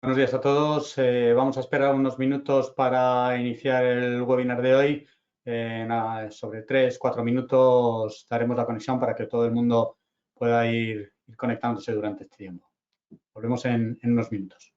Buenos días a todos. Vamos a esperar unos minutos para iniciar el webinar de hoy. Sobre 3-4 minutos daremos la conexión para que todo el mundo pueda ir conectándose durante este tiempo. Volvemos en unos minutos.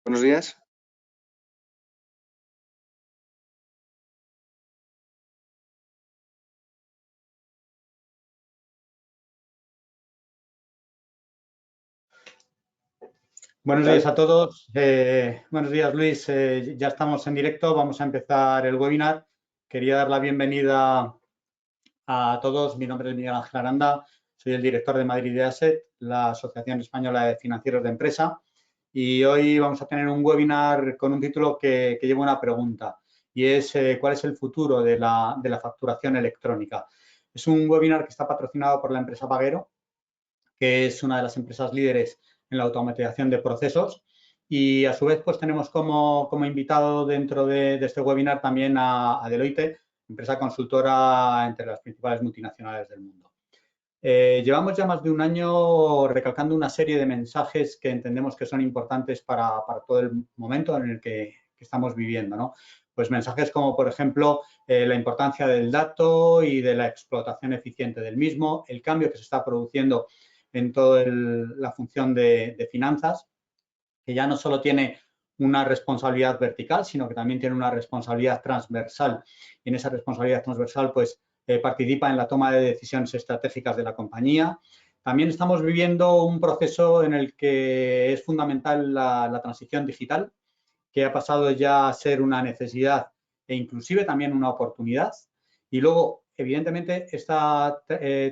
Buenos días. Buenos días a todos. Buenos días, Luis. Ya estamos en directo. Vamos a empezar el webinar. Quería dar la bienvenida a todos. Mi nombre es Miguel Ángel Aranda. Soy el director de Madrid Asset, la Asociación Española de Financieros de Empresa. Y hoy vamos a tener un webinar con un título que lleva una pregunta y es ¿cuál es el futuro de la facturación electrónica? Es un webinar que está patrocinado por la empresa Paguero, que es una de las empresas líderes en la automatización de procesos, y a su vez pues tenemos como invitado dentro de este webinar también a Deloitte, empresa consultora entre las principales multinacionales del mundo. Llevamos ya más de un año recalcando una serie de mensajes que entendemos que son importantes para todo el momento en el que estamos viviendo, ¿no? Pues mensajes como, por ejemplo, la importancia del dato y de la explotación eficiente del mismo, el cambio que se está produciendo en toda la función de finanzas, que ya no solo tiene una responsabilidad vertical, sino que también tiene una responsabilidad transversal. Y en esa responsabilidad transversal, pues, participa en la toma de decisiones estratégicas de la compañía. También estamos viviendo un proceso en el que es fundamental la transición digital, que ha pasado ya a ser una necesidad e inclusive también una oportunidad. Y luego, evidentemente, esta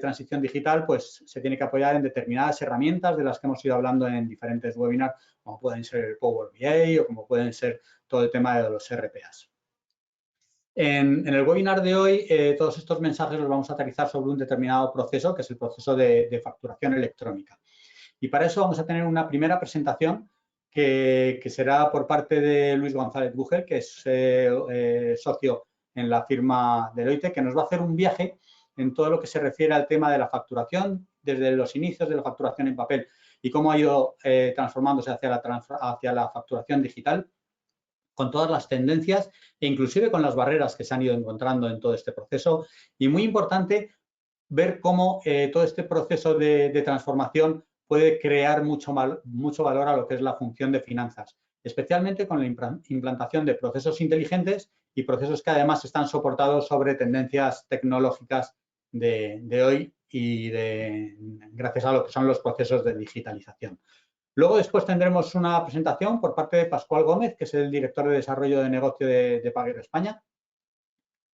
transición digital pues se tiene que apoyar en determinadas herramientas de las que hemos ido hablando en diferentes webinars, como pueden ser el Power BI o como pueden ser todo el tema de los RPAs. En el webinar de hoy, todos estos mensajes los vamos a aterrizar sobre un determinado proceso, que es el proceso de facturación electrónica. Y para eso vamos a tener una primera presentación que será por parte de Luis González Búger, que es socio en la firma Deloitte, que nos va a hacer un viaje en todo lo que se refiere al tema de la facturación, desde los inicios de la facturación en papel y cómo ha ido transformándose hacia la facturación digital, con todas las tendencias e inclusive con las barreras que se han ido encontrando en todo este proceso. Y muy importante ver cómo todo este proceso de transformación puede crear mucho valor a lo que es la función de finanzas, especialmente con la implantación de procesos inteligentes y procesos que además están soportados sobre tendencias tecnológicas de hoy y gracias a lo que son los procesos de digitalización. Luego después tendremos una presentación por parte de Pascual Gómez, que es el director de desarrollo de negocio de Paguero España,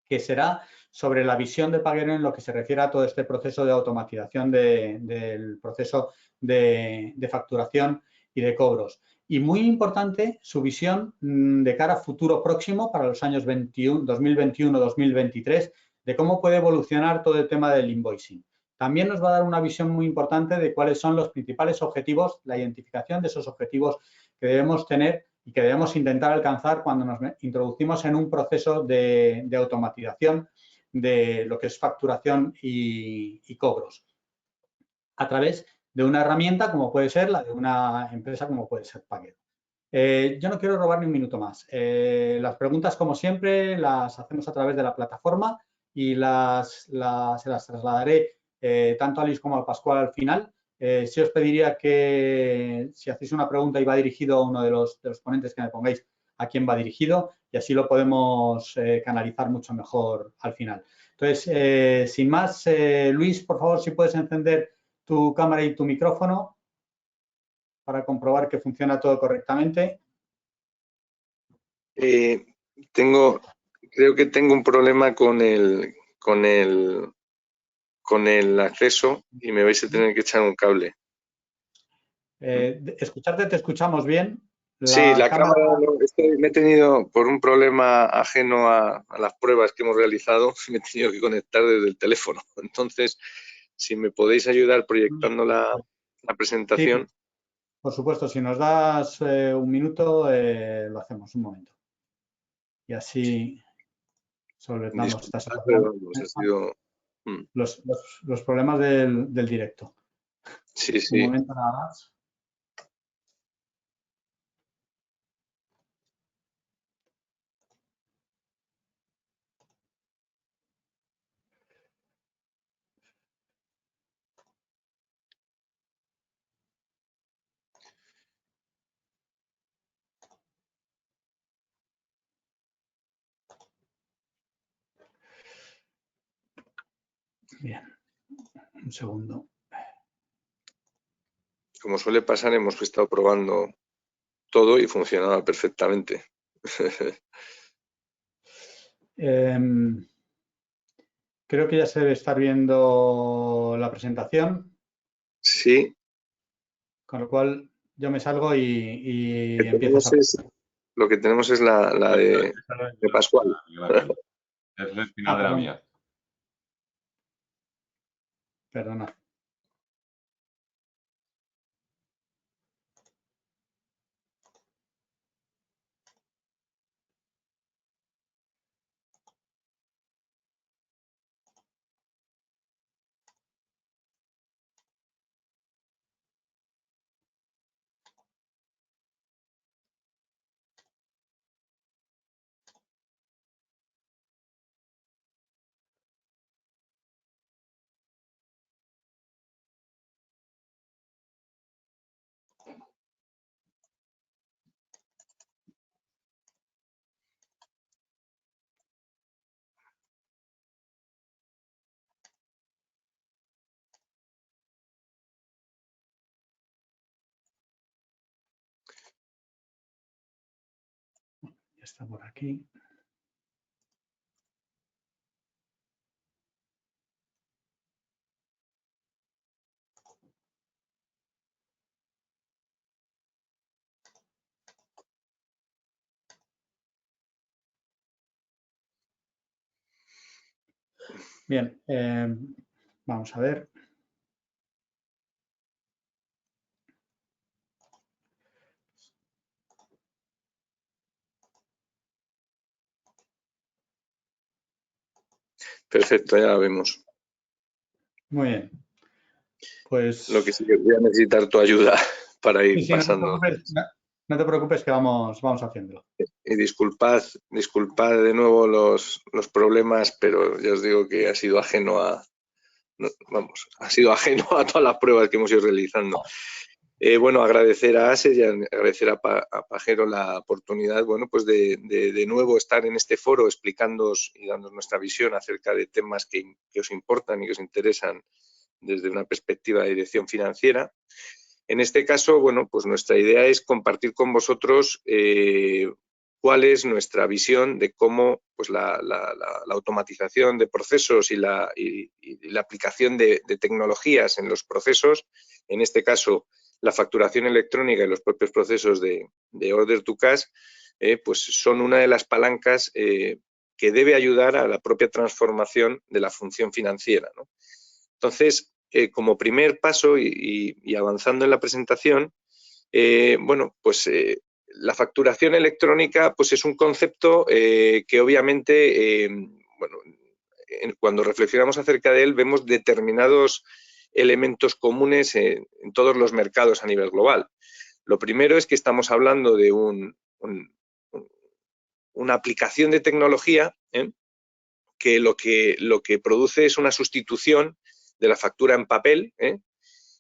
que será sobre la visión de Paguero en lo que se refiere a todo este proceso de automatización del proceso de facturación y de cobros. Y muy importante su visión de cara a futuro próximo para los años 2021-2023 de cómo puede evolucionar todo el tema del invoicing. También nos va a dar una visión muy importante de cuáles son los principales objetivos, la identificación de esos objetivos que debemos tener y que debemos intentar alcanzar cuando nos introducimos en un proceso de automatización de lo que es facturación y cobros a través de una herramienta como puede ser la de una empresa como puede ser Paguero. Yo no quiero robar ni un minuto más. Las preguntas, como siempre, las hacemos a través de la plataforma y se las trasladaré tanto a Luis como a Pascual al final. Sí os pediría que si hacéis una pregunta y va dirigido a uno de los ponentes, que me pongáis a quién va dirigido y así lo podemos canalizar mucho mejor al final. Entonces, sin más, Luis, por favor, si puedes encender tu cámara y tu micrófono para comprobar que funciona todo correctamente. Creo que tengo un problema con el acceso y me vais a tener que echar un cable. Escucharte te escuchamos bien. Sí, la cámara me he tenido, por un problema ajeno a las pruebas que hemos realizado, me he tenido que conectar desde el teléfono. Entonces, si me podéis ayudar proyectando la presentación. Sí, por supuesto, si nos das un minuto, lo hacemos un momento. Y así solventamos esta situación. Los problemas del directo. Sí, Un momento nada más. Bien, un segundo. Como suele pasar, hemos estado probando todo y funcionaba perfectamente. Creo que ya se debe estar viendo la presentación. Sí. Con lo cual yo me salgo y empiezas a... Lo que tenemos es la de Pascual. Es el final de la mía. Perdona. Ya está por aquí. Bien, vamos a ver. Perfecto, ya la vemos. Muy bien. Pues Lo que sí que voy a necesitar tu ayuda para ir sí, no te pasando. preocupes, no te preocupes que vamos haciéndolo. Y disculpad de nuevo los problemas, pero ya os digo que ha sido ajeno a, ha sido ajeno a todas las pruebas que hemos ido realizando. Bueno, agradecer a ASES y agradecer a Pajero la oportunidad, bueno, pues de nuevo estar en este foro explicándoos y dándonos nuestra visión acerca de temas que os importan y que os interesan desde una perspectiva de dirección financiera. En este caso, bueno, pues nuestra idea es compartir con vosotros cuál es nuestra visión de cómo pues, la automatización de procesos y la aplicación de tecnologías en los procesos, en este caso la facturación electrónica y los propios procesos de order to cash, pues son una de las palancas que debe ayudar a la propia transformación de la función financiera, ¿no? Entonces, como primer paso y avanzando en la presentación, bueno, pues la facturación electrónica pues es un concepto que obviamente, bueno, cuando reflexionamos acerca de él vemos determinados elementos comunes en todos los mercados a nivel global. Lo primero es que estamos hablando de una aplicación de tecnología que lo que produce es una sustitución de la factura en papel,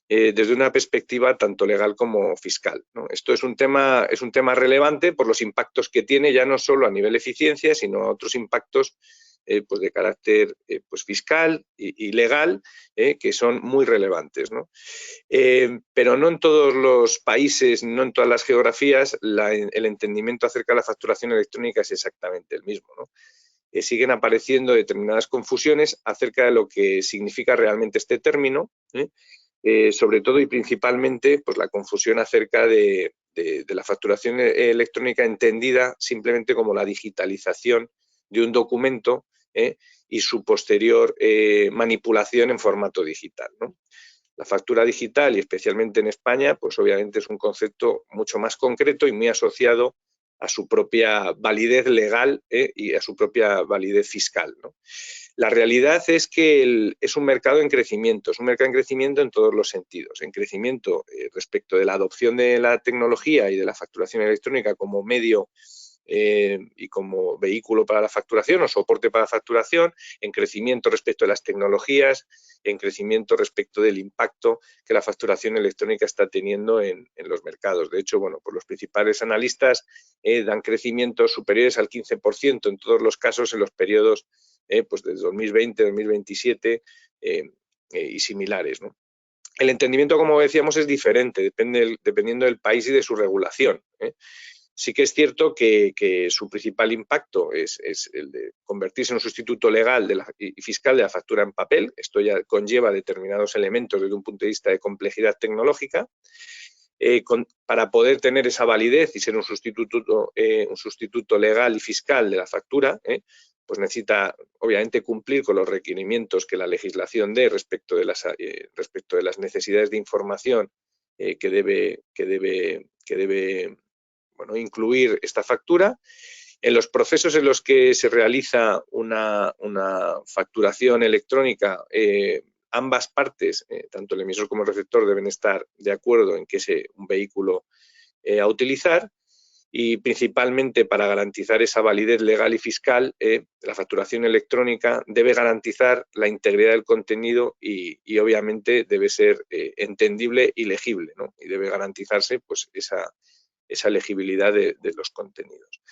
desde una perspectiva tanto legal como fiscal, ¿no? Esto es un tema relevante por los impactos que tiene, ya no solo a nivel eficiencia, sino a otros impactos pues de carácter pues fiscal y legal, que son muy relevantes, ¿no? Pero no en todos los países, no en todas las geografías, el entendimiento acerca de la facturación electrónica es exactamente el mismo, ¿no? Siguen apareciendo determinadas confusiones acerca de lo que significa realmente este término, sobre todo y principalmente pues, la confusión acerca de la facturación electrónica entendida simplemente como la digitalización de un documento y su posterior manipulación en formato digital, ¿no? La factura digital, y especialmente en España, pues obviamente es un concepto mucho más concreto y muy asociado a su propia validez legal y a su propia validez fiscal, ¿no? La realidad es que es un mercado en crecimiento, es un mercado en crecimiento en todos los sentidos, en crecimiento respecto de la adopción de la tecnología y de la facturación electrónica como medio y como vehículo para la facturación o soporte para la facturación, en crecimiento respecto de las tecnologías, en crecimiento respecto del impacto que la facturación electrónica está teniendo en los mercados. De hecho, bueno, pues los principales analistas dan crecimientos superiores al 15% en todos los casos en los periodos pues desde 2020, 2027 y similares, ¿no? El entendimiento, como decíamos, es diferente, dependiendo del país y de su regulación. Sí que es cierto que su principal impacto es el de convertirse en un sustituto legal y fiscal de la factura en papel. Esto ya conlleva determinados elementos desde un punto de vista de complejidad tecnológica. Para poder tener esa validez y ser un sustituto legal y fiscal de la factura, pues necesita obviamente cumplir con los requerimientos que la legislación dé respecto de las necesidades de información que debe bueno, incluir esta factura. En los procesos en los que se realiza una facturación electrónica, ambas partes, tanto el emisor como el receptor, deben estar de acuerdo en que es un vehículo a utilizar, y principalmente para garantizar esa validez legal y fiscal, la facturación electrónica debe garantizar la integridad del contenido y obviamente debe ser entendible y legible, ¿no? Y debe garantizarse pues, esa legibilidad de los contenidos.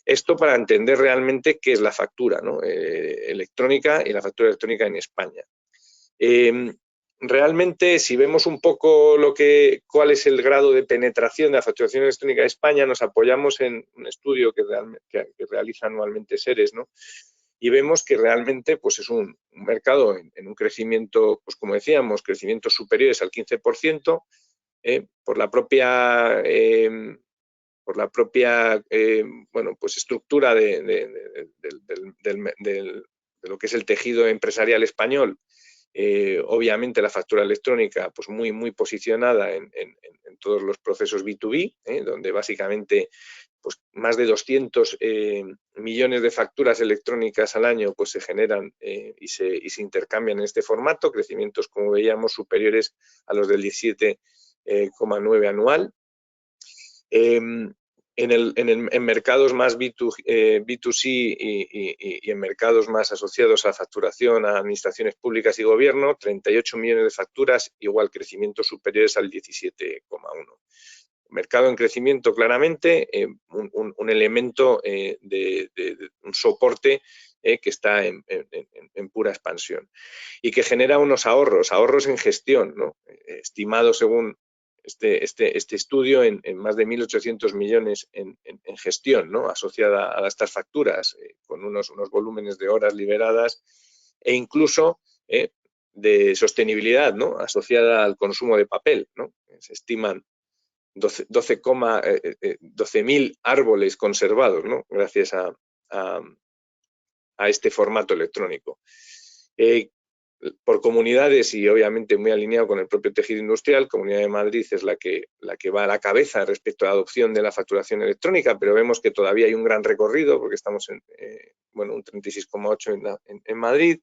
Esto para entender realmente qué es la factura, ¿no? Electrónica y la factura electrónica en España. Realmente, si vemos un poco cuál es el grado de penetración de la facturación electrónica en España, nos apoyamos en un estudio que realiza anualmente SERES, ¿no? Y vemos que realmente pues, es un mercado en un crecimiento, pues como decíamos, crecimientos superiores al 15%, por la propia bueno, pues estructura del lo que es el tejido empresarial español, obviamente la factura electrónica pues muy posicionada en todos los procesos B2B, donde básicamente pues más de 200 millones de facturas electrónicas al año pues se generan y se intercambian en este formato, crecimientos como veíamos superiores a los del 17,9 anual. En mercados más B2C y en mercados más asociados a facturación, a administraciones públicas y gobierno, 38 millones de facturas, igual crecimientos superiores al 17,1. Mercado en crecimiento claramente, un elemento de un soporte que está en pura expansión y que genera unos ahorros en gestión, ¿no? Estimados según este estudio en más de 1.800 millones en gestión, ¿no? Asociada a estas facturas, con unos volúmenes de horas liberadas e incluso de sostenibilidad, ¿no? Asociada al consumo de papel, ¿no? Se estiman 12.000 árboles conservados, ¿no? Gracias a este formato electrónico. Por comunidades y obviamente muy alineado con el propio tejido industrial, Comunidad de Madrid es la que va a la cabeza respecto a la adopción de la facturación electrónica, pero vemos que todavía hay un gran recorrido porque estamos en un 36,8 en Madrid,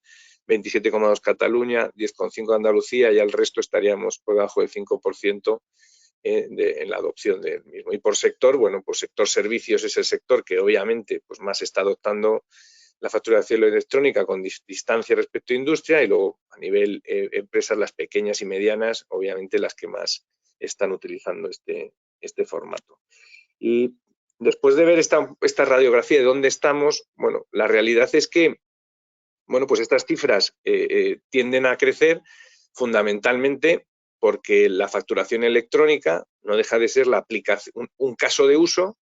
27,2 Cataluña, 10,5 Andalucía y al resto estaríamos por debajo del 5% en la adopción del mismo. Y por sector, bueno, pues sector servicios es el sector que obviamente pues más está adoptando la facturación electrónica con distancia respecto a industria y luego a nivel empresas, las pequeñas y medianas, obviamente las que más están utilizando este formato. Y después de ver esta radiografía de dónde estamos, bueno, la realidad es que, bueno, pues estas cifras tienden a crecer fundamentalmente porque la facturación electrónica no deja de ser la aplicación, un caso de uso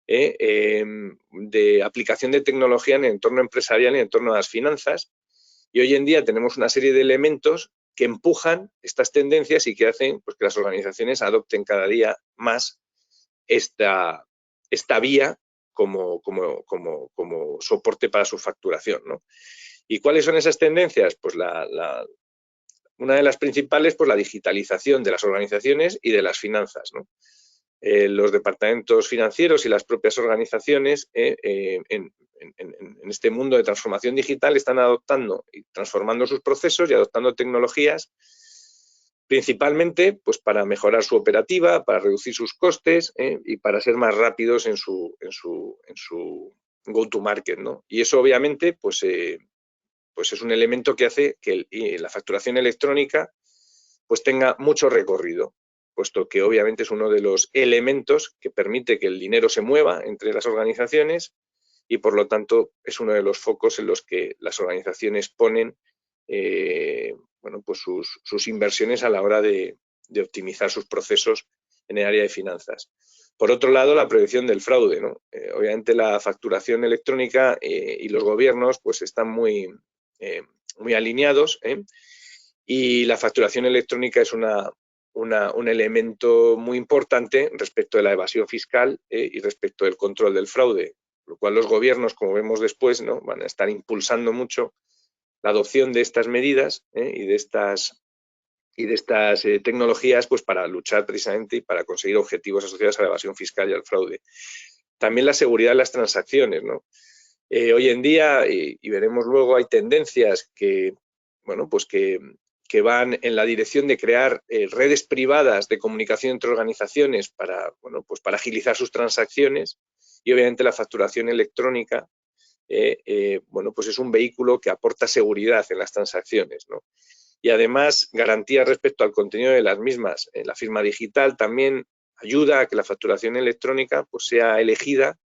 de aplicación de tecnología en el entorno empresarial y en el entorno de las finanzas. Y hoy en día tenemos una serie de elementos que empujan estas tendencias y que hacen pues, que las organizaciones adopten cada día más esta vía como soporte para su facturación, ¿no? ¿Y cuáles son esas tendencias? Pues una de las principales, pues la digitalización de las organizaciones y de las finanzas, ¿no? Los departamentos financieros y las propias organizaciones en este mundo de transformación digital están adoptando y transformando sus procesos y adoptando tecnologías principalmente pues, para mejorar su operativa, para reducir sus costes y para ser más rápidos en su go-to-market, ¿no? Y eso obviamente pues es un elemento que hace que la facturación electrónica pues tenga mucho recorrido, puesto que obviamente es uno de los elementos que permite que el dinero se mueva entre las organizaciones y por lo tanto es uno de los focos en los que las organizaciones ponen pues sus inversiones a la hora de optimizar sus procesos en el área de finanzas. Por otro lado, la prevención del fraude, ¿no? Obviamente la facturación electrónica y los gobiernos pues están muy alineados, y la facturación electrónica es un elemento muy importante respecto de la evasión fiscal y respecto del control del fraude, lo cual los gobiernos, como vemos después, ¿no? Van a estar impulsando mucho la adopción de estas medidas y de estas tecnologías pues para luchar precisamente y para conseguir objetivos asociados a la evasión fiscal y al fraude. También la seguridad de las transacciones, ¿no? Hoy en día, y veremos luego, hay tendencias que, bueno, pues que van en la dirección de crear redes privadas de comunicación entre organizaciones para, bueno, pues para agilizar sus transacciones y obviamente la facturación electrónica bueno, pues es un vehículo que aporta seguridad en las transacciones, ¿no? Y además garantías respecto al contenido de las mismas. La firma digital también ayuda a que la facturación electrónica pues sea elegida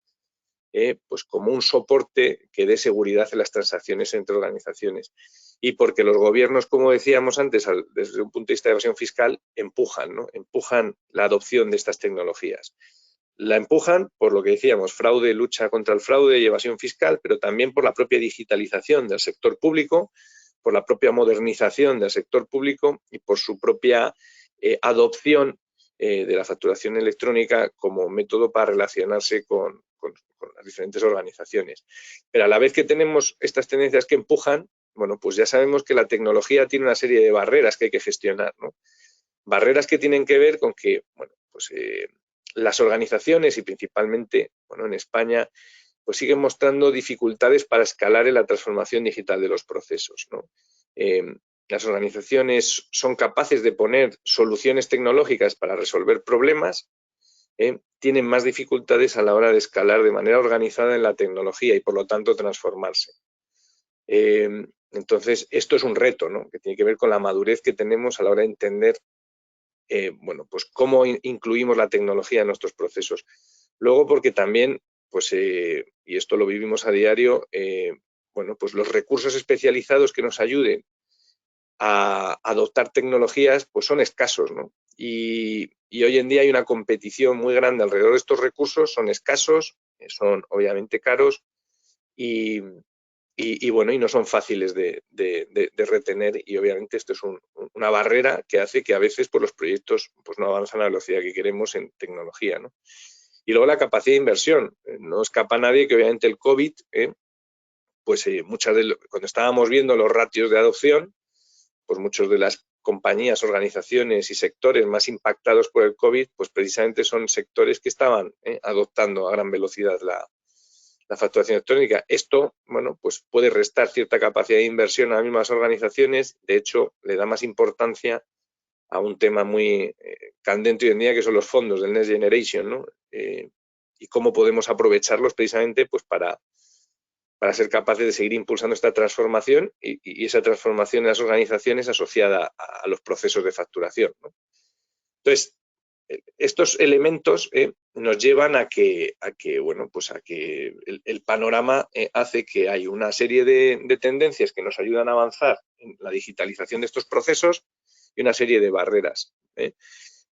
pues como un soporte que dé seguridad en las transacciones entre organizaciones. Y porque los gobiernos, como decíamos antes, desde un punto de vista de evasión fiscal, empujan, ¿no? Empujan la adopción de estas tecnologías. La empujan por lo que decíamos, fraude, lucha contra el fraude y evasión fiscal, pero también por la propia digitalización del sector público, por la propia modernización del sector público y por su propia adopción de la facturación electrónica como método para relacionarse con las diferentes organizaciones. Pero a la vez que tenemos estas tendencias que empujan, bueno, pues ya sabemos que la tecnología tiene una serie de barreras que hay que gestionar, ¿no? Barreras que tienen que ver con que, bueno, pues las organizaciones y principalmente, bueno, en España, pues siguen mostrando dificultades para escalar en la transformación digital de los procesos, ¿no? Las organizaciones son capaces de poner soluciones tecnológicas para resolver problemas, tienen más dificultades a la hora de escalar de manera organizada en la tecnología y, por lo tanto, transformarse. Entonces, esto es un reto, ¿no? Que tiene que ver con la madurez que tenemos a la hora de entender, bueno, pues cómo incluimos la tecnología en nuestros procesos. Luego, porque también, pues, y esto lo vivimos a diario, bueno, pues los recursos especializados que nos ayuden a adoptar tecnologías, pues son escasos, ¿no? Y hoy en día hay una competición muy grande alrededor de estos recursos, son escasos, son obviamente caros y bueno, y no son fáciles de retener, y obviamente esto es una barrera que hace que a veces pues, los proyectos pues, no avanzan a la velocidad que queremos en tecnología, ¿no? Y luego la capacidad de inversión. No escapa a nadie que obviamente el COVID, pues cuando estábamos viendo los ratios de adopción, pues muchas de las compañías, organizaciones y sectores más impactados por el COVID, pues precisamente son sectores que estaban adoptando a gran velocidad la facturación electrónica. Esto, bueno, pues puede restar cierta capacidad de inversión a las mismas organizaciones. De hecho, le da más importancia a un tema muy candente hoy en día, que son los fondos del Next Generation, ¿no? Y cómo podemos aprovecharlos precisamente pues para ser capaces de seguir impulsando esta transformación y esa transformación en las organizaciones asociada a los procesos de facturación, ¿no? Entonces, estos elementos nos llevan a que bueno, pues a que el panorama hace que hay una serie de tendencias que nos ayudan a avanzar en la digitalización de estos procesos y una serie de barreras.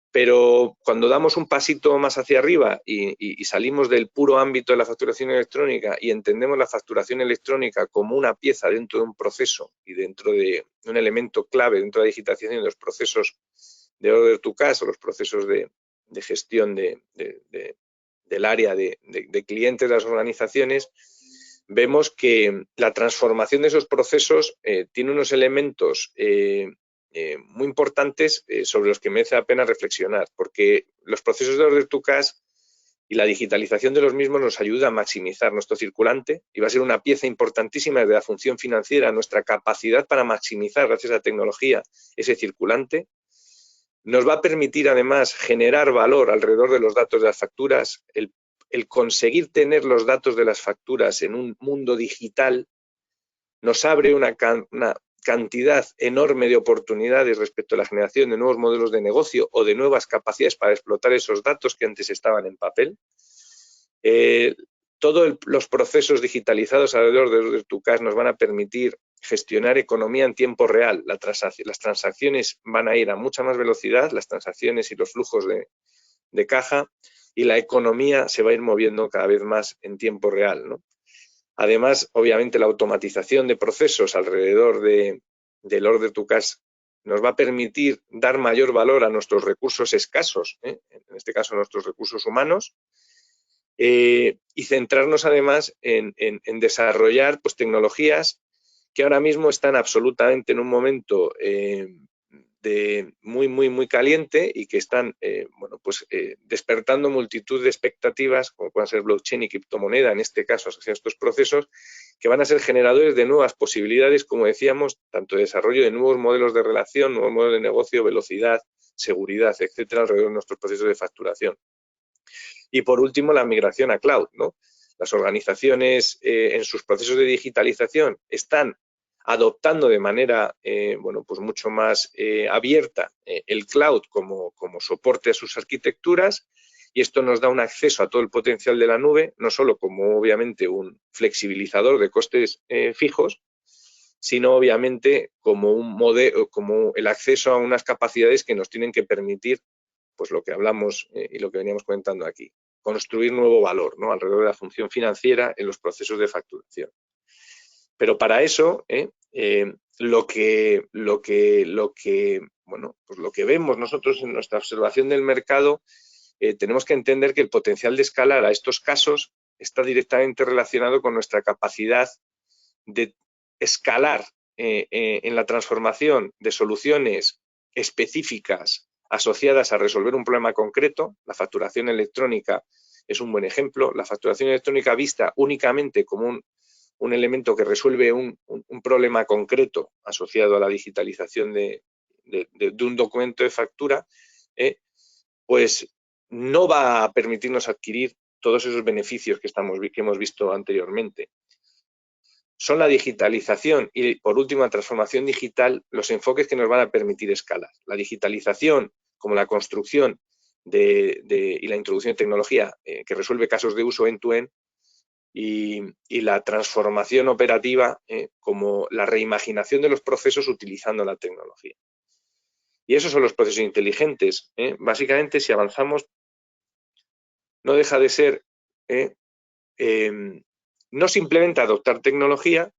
Pero cuando damos un pasito más hacia arriba y salimos del puro ámbito de la facturación electrónica y entendemos la facturación electrónica como una pieza dentro de un proceso y dentro de un elemento clave dentro de la digitalización de los procesos de order to cash o los procesos de gestión del área de clientes de las organizaciones, vemos que la transformación de esos procesos tiene unos elementos muy importantes sobre los que merece la pena reflexionar, porque los procesos de order to cash y la digitalización de los mismos nos ayuda a maximizar nuestro circulante y va a ser una pieza importantísima de la función financiera, nuestra capacidad para maximizar, gracias a la tecnología, ese circulante. Nos va a permitir, además, generar valor alrededor de los datos de las facturas. El conseguir tener los datos de las facturas en un mundo digital nos abre una cantidad enorme de oportunidades respecto a la generación de nuevos modelos de negocio o de nuevas capacidades para explotar esos datos que antes estaban en papel. Todos los procesos digitalizados alrededor de order to cash nos van a permitir gestionar economía en tiempo real. Las transacciones van a ir a mucha más velocidad, las transacciones y los flujos de caja, y la economía se va a ir moviendo cada vez más en tiempo real, ¿no? Además, obviamente, la automatización de procesos alrededor del order to cash nos va a permitir dar mayor valor a nuestros recursos escasos, en este caso nuestros recursos humanos, y centrarnos además en desarrollar pues, tecnologías que ahora mismo están absolutamente en un momento muy caliente y que están bueno, pues, despertando multitud de expectativas, como puedan ser blockchain y criptomoneda, en este caso asociados a estos procesos, que van a ser generadores de nuevas posibilidades, como decíamos, tanto de desarrollo de nuevos modelos de relación, nuevos modelos de negocio, velocidad, seguridad, etcétera, alrededor de nuestros procesos de facturación. Y por último, la migración a cloud, ¿no? Las organizaciones en sus procesos de digitalización están adoptando de manera bueno, pues mucho más abierta el cloud como soporte a sus arquitecturas, y esto nos da un acceso a todo el potencial de la nube, no solo como obviamente un flexibilizador de costes fijos, sino obviamente como un modelo, como el acceso a unas capacidades que nos tienen que permitir pues lo que hablamos y lo que veníamos comentando aquí, construir nuevo valor, ¿no? Alrededor de la función financiera en los procesos de facturación. Pero para eso, lo que vemos nosotros en nuestra observación del mercado, tenemos que entender que el potencial de escalar a estos casos está directamente relacionado con nuestra capacidad de escalar en la transformación de soluciones específicas asociadas a resolver un problema concreto. La facturación electrónica es un buen ejemplo. La facturación electrónica vista únicamente como un elemento que resuelve un problema concreto asociado a la digitalización de un documento de factura, pues no va a permitirnos adquirir todos esos beneficios que hemos visto anteriormente. Son la digitalización y, por último, la transformación digital, los enfoques que nos van a permitir escalar. La digitalización, como la construcción y la introducción de tecnología que resuelve casos de uso end-to-end, y la transformación operativa como la reimaginación de los procesos utilizando la tecnología. Y esos son los procesos inteligentes. Básicamente, si avanzamos, no deja de ser no simplemente adoptar tecnología,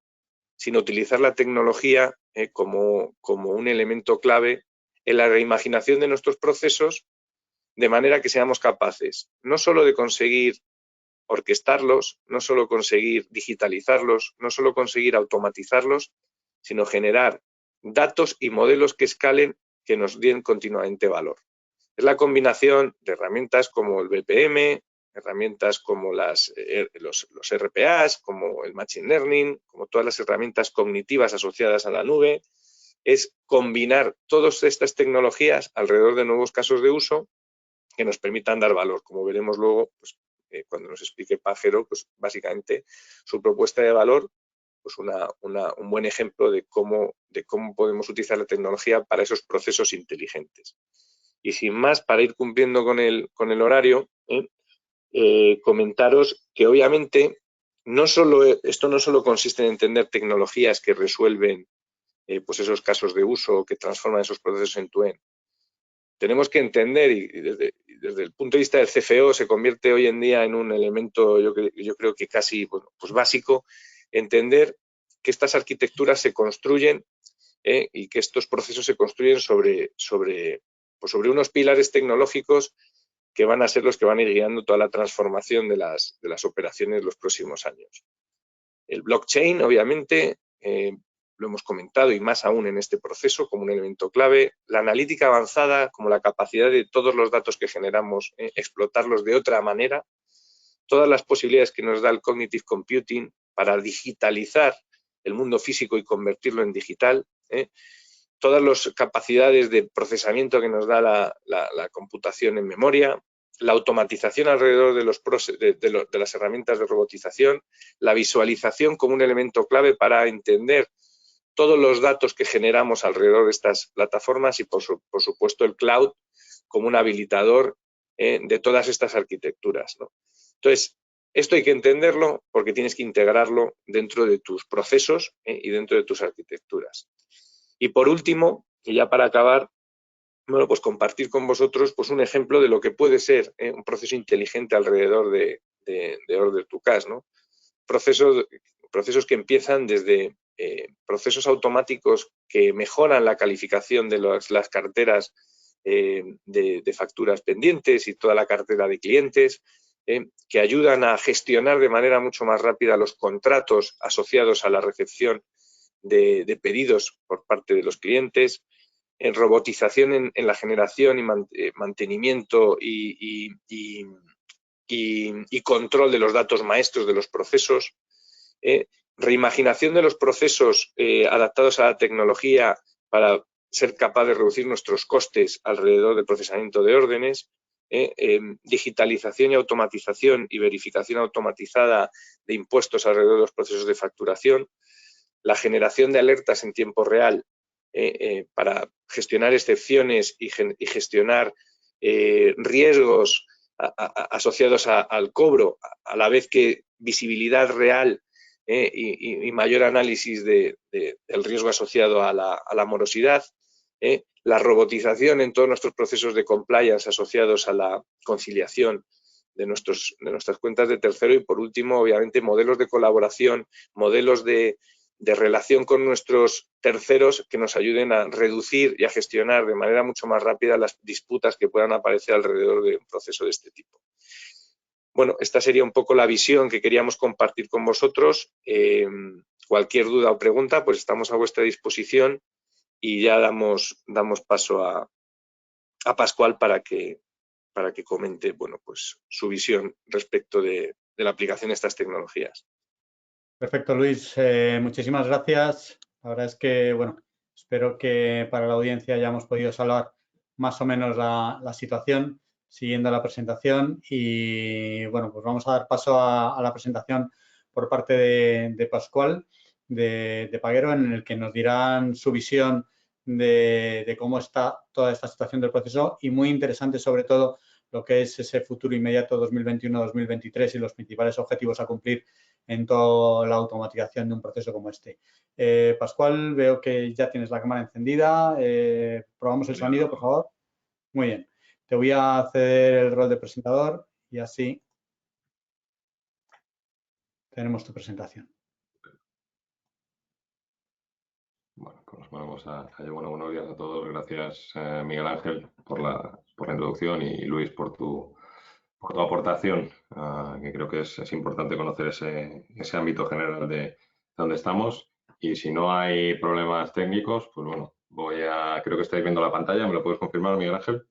sino utilizar la tecnología como un elemento clave en la reimaginación de nuestros procesos, de manera que seamos capaces no solo de conseguir orquestarlos, no solo conseguir digitalizarlos, no solo conseguir automatizarlos, sino generar datos y modelos que escalen, que nos den continuamente valor. Es la combinación de herramientas como el BPM, herramientas como los RPAs, como el Machine Learning, como todas las herramientas cognitivas asociadas a la nube. Es combinar todas estas tecnologías alrededor de nuevos casos de uso que nos permitan dar valor. Como veremos luego, pues, cuando nos explique Pajero, pues básicamente su propuesta de valor, pues un buen ejemplo de cómo podemos utilizar la tecnología para esos procesos inteligentes. Y sin más, para ir cumpliendo con el horario, comentaros que obviamente esto no solo consiste en entender tecnologías que resuelven pues esos casos de uso, que transforman esos procesos end-to-end. Tenemos que entender, y desde el punto de vista del CFO se convierte hoy en día en un elemento, yo creo que casi pues básico, entender que estas arquitecturas se construyen y que estos procesos se construyen sobre unos pilares tecnológicos que van a ser los que van a ir guiando toda la transformación de las operaciones los próximos años. El blockchain, obviamente, lo hemos comentado, y más aún en este proceso como un elemento clave. La analítica avanzada, como la capacidad de todos los datos que generamos, explotarlos de otra manera. Todas las posibilidades que nos da el cognitive computing para digitalizar el mundo físico y convertirlo en digital. Todas las capacidades de procesamiento que nos da la computación en memoria. La automatización alrededor de las herramientas de robotización. La visualización como un elemento clave para entender todos los datos que generamos alrededor de estas plataformas y, por supuesto, el cloud como un habilitador de todas estas arquitecturas, ¿no? Entonces, esto hay que entenderlo porque tienes que integrarlo dentro de tus procesos y dentro de tus arquitecturas. Y por último, y ya para acabar, bueno, pues compartir con vosotros pues un ejemplo de lo que puede ser un proceso inteligente alrededor de Order to Cash, ¿no? Procesos que empiezan desde procesos automáticos que mejoran la calificación de las carteras de facturas pendientes y toda la cartera de clientes, que ayudan a gestionar de manera mucho más rápida los contratos asociados a la recepción de pedidos por parte de los clientes, en robotización en la generación y mantenimiento y control de los datos maestros de los procesos, reimaginación de los procesos adaptados a la tecnología para ser capaz de reducir nuestros costes alrededor del procesamiento de órdenes, digitalización y automatización y verificación automatizada de impuestos alrededor de los procesos de facturación, la generación de alertas en tiempo real para gestionar excepciones y gestionar riesgos asociados al cobro, a la vez que visibilidad real y mayor análisis del riesgo asociado a la morosidad, la robotización en todos nuestros procesos de compliance asociados a la conciliación de nuestras cuentas de tercero y, por último, obviamente, modelos de colaboración, modelos de relación con nuestros terceros que nos ayuden a reducir y a gestionar de manera mucho más rápida las disputas que puedan aparecer alrededor de un proceso de este tipo. bueno, esta sería un poco la visión que queríamos compartir con vosotros. Cualquier duda o pregunta, pues estamos a vuestra disposición y ya damos paso a Pascual para que comente, bueno, pues su visión respecto de la aplicación de estas tecnologías. Perfecto, Luis. Muchísimas gracias. La verdad es que, bueno, espero que para la audiencia hayamos podido salvar más o menos la situación siguiendo la presentación y, bueno, pues vamos a dar paso a la presentación por parte de Pascual, de Paguero, en el que nos dirán su visión de cómo está toda esta situación del proceso y muy interesante sobre todo lo que es ese futuro inmediato 2021-2023 y los principales objetivos a cumplir en toda la automatización de un proceso como este. Pascual, veo que ya tienes la cámara encendida. Probamos el sonido, por favor. Muy bien. Te voy a ceder el rol de presentador y así tenemos tu presentación. Bueno, pues nos ponemos a ello. Bueno, buenos días a todos. Gracias, Miguel Ángel, por la introducción y Luis por tu aportación, que creo que es importante conocer ese ámbito general de donde estamos. Y si no hay problemas técnicos, pues bueno, creo que estáis viendo la pantalla. ¿Me lo puedes confirmar, Miguel Ángel?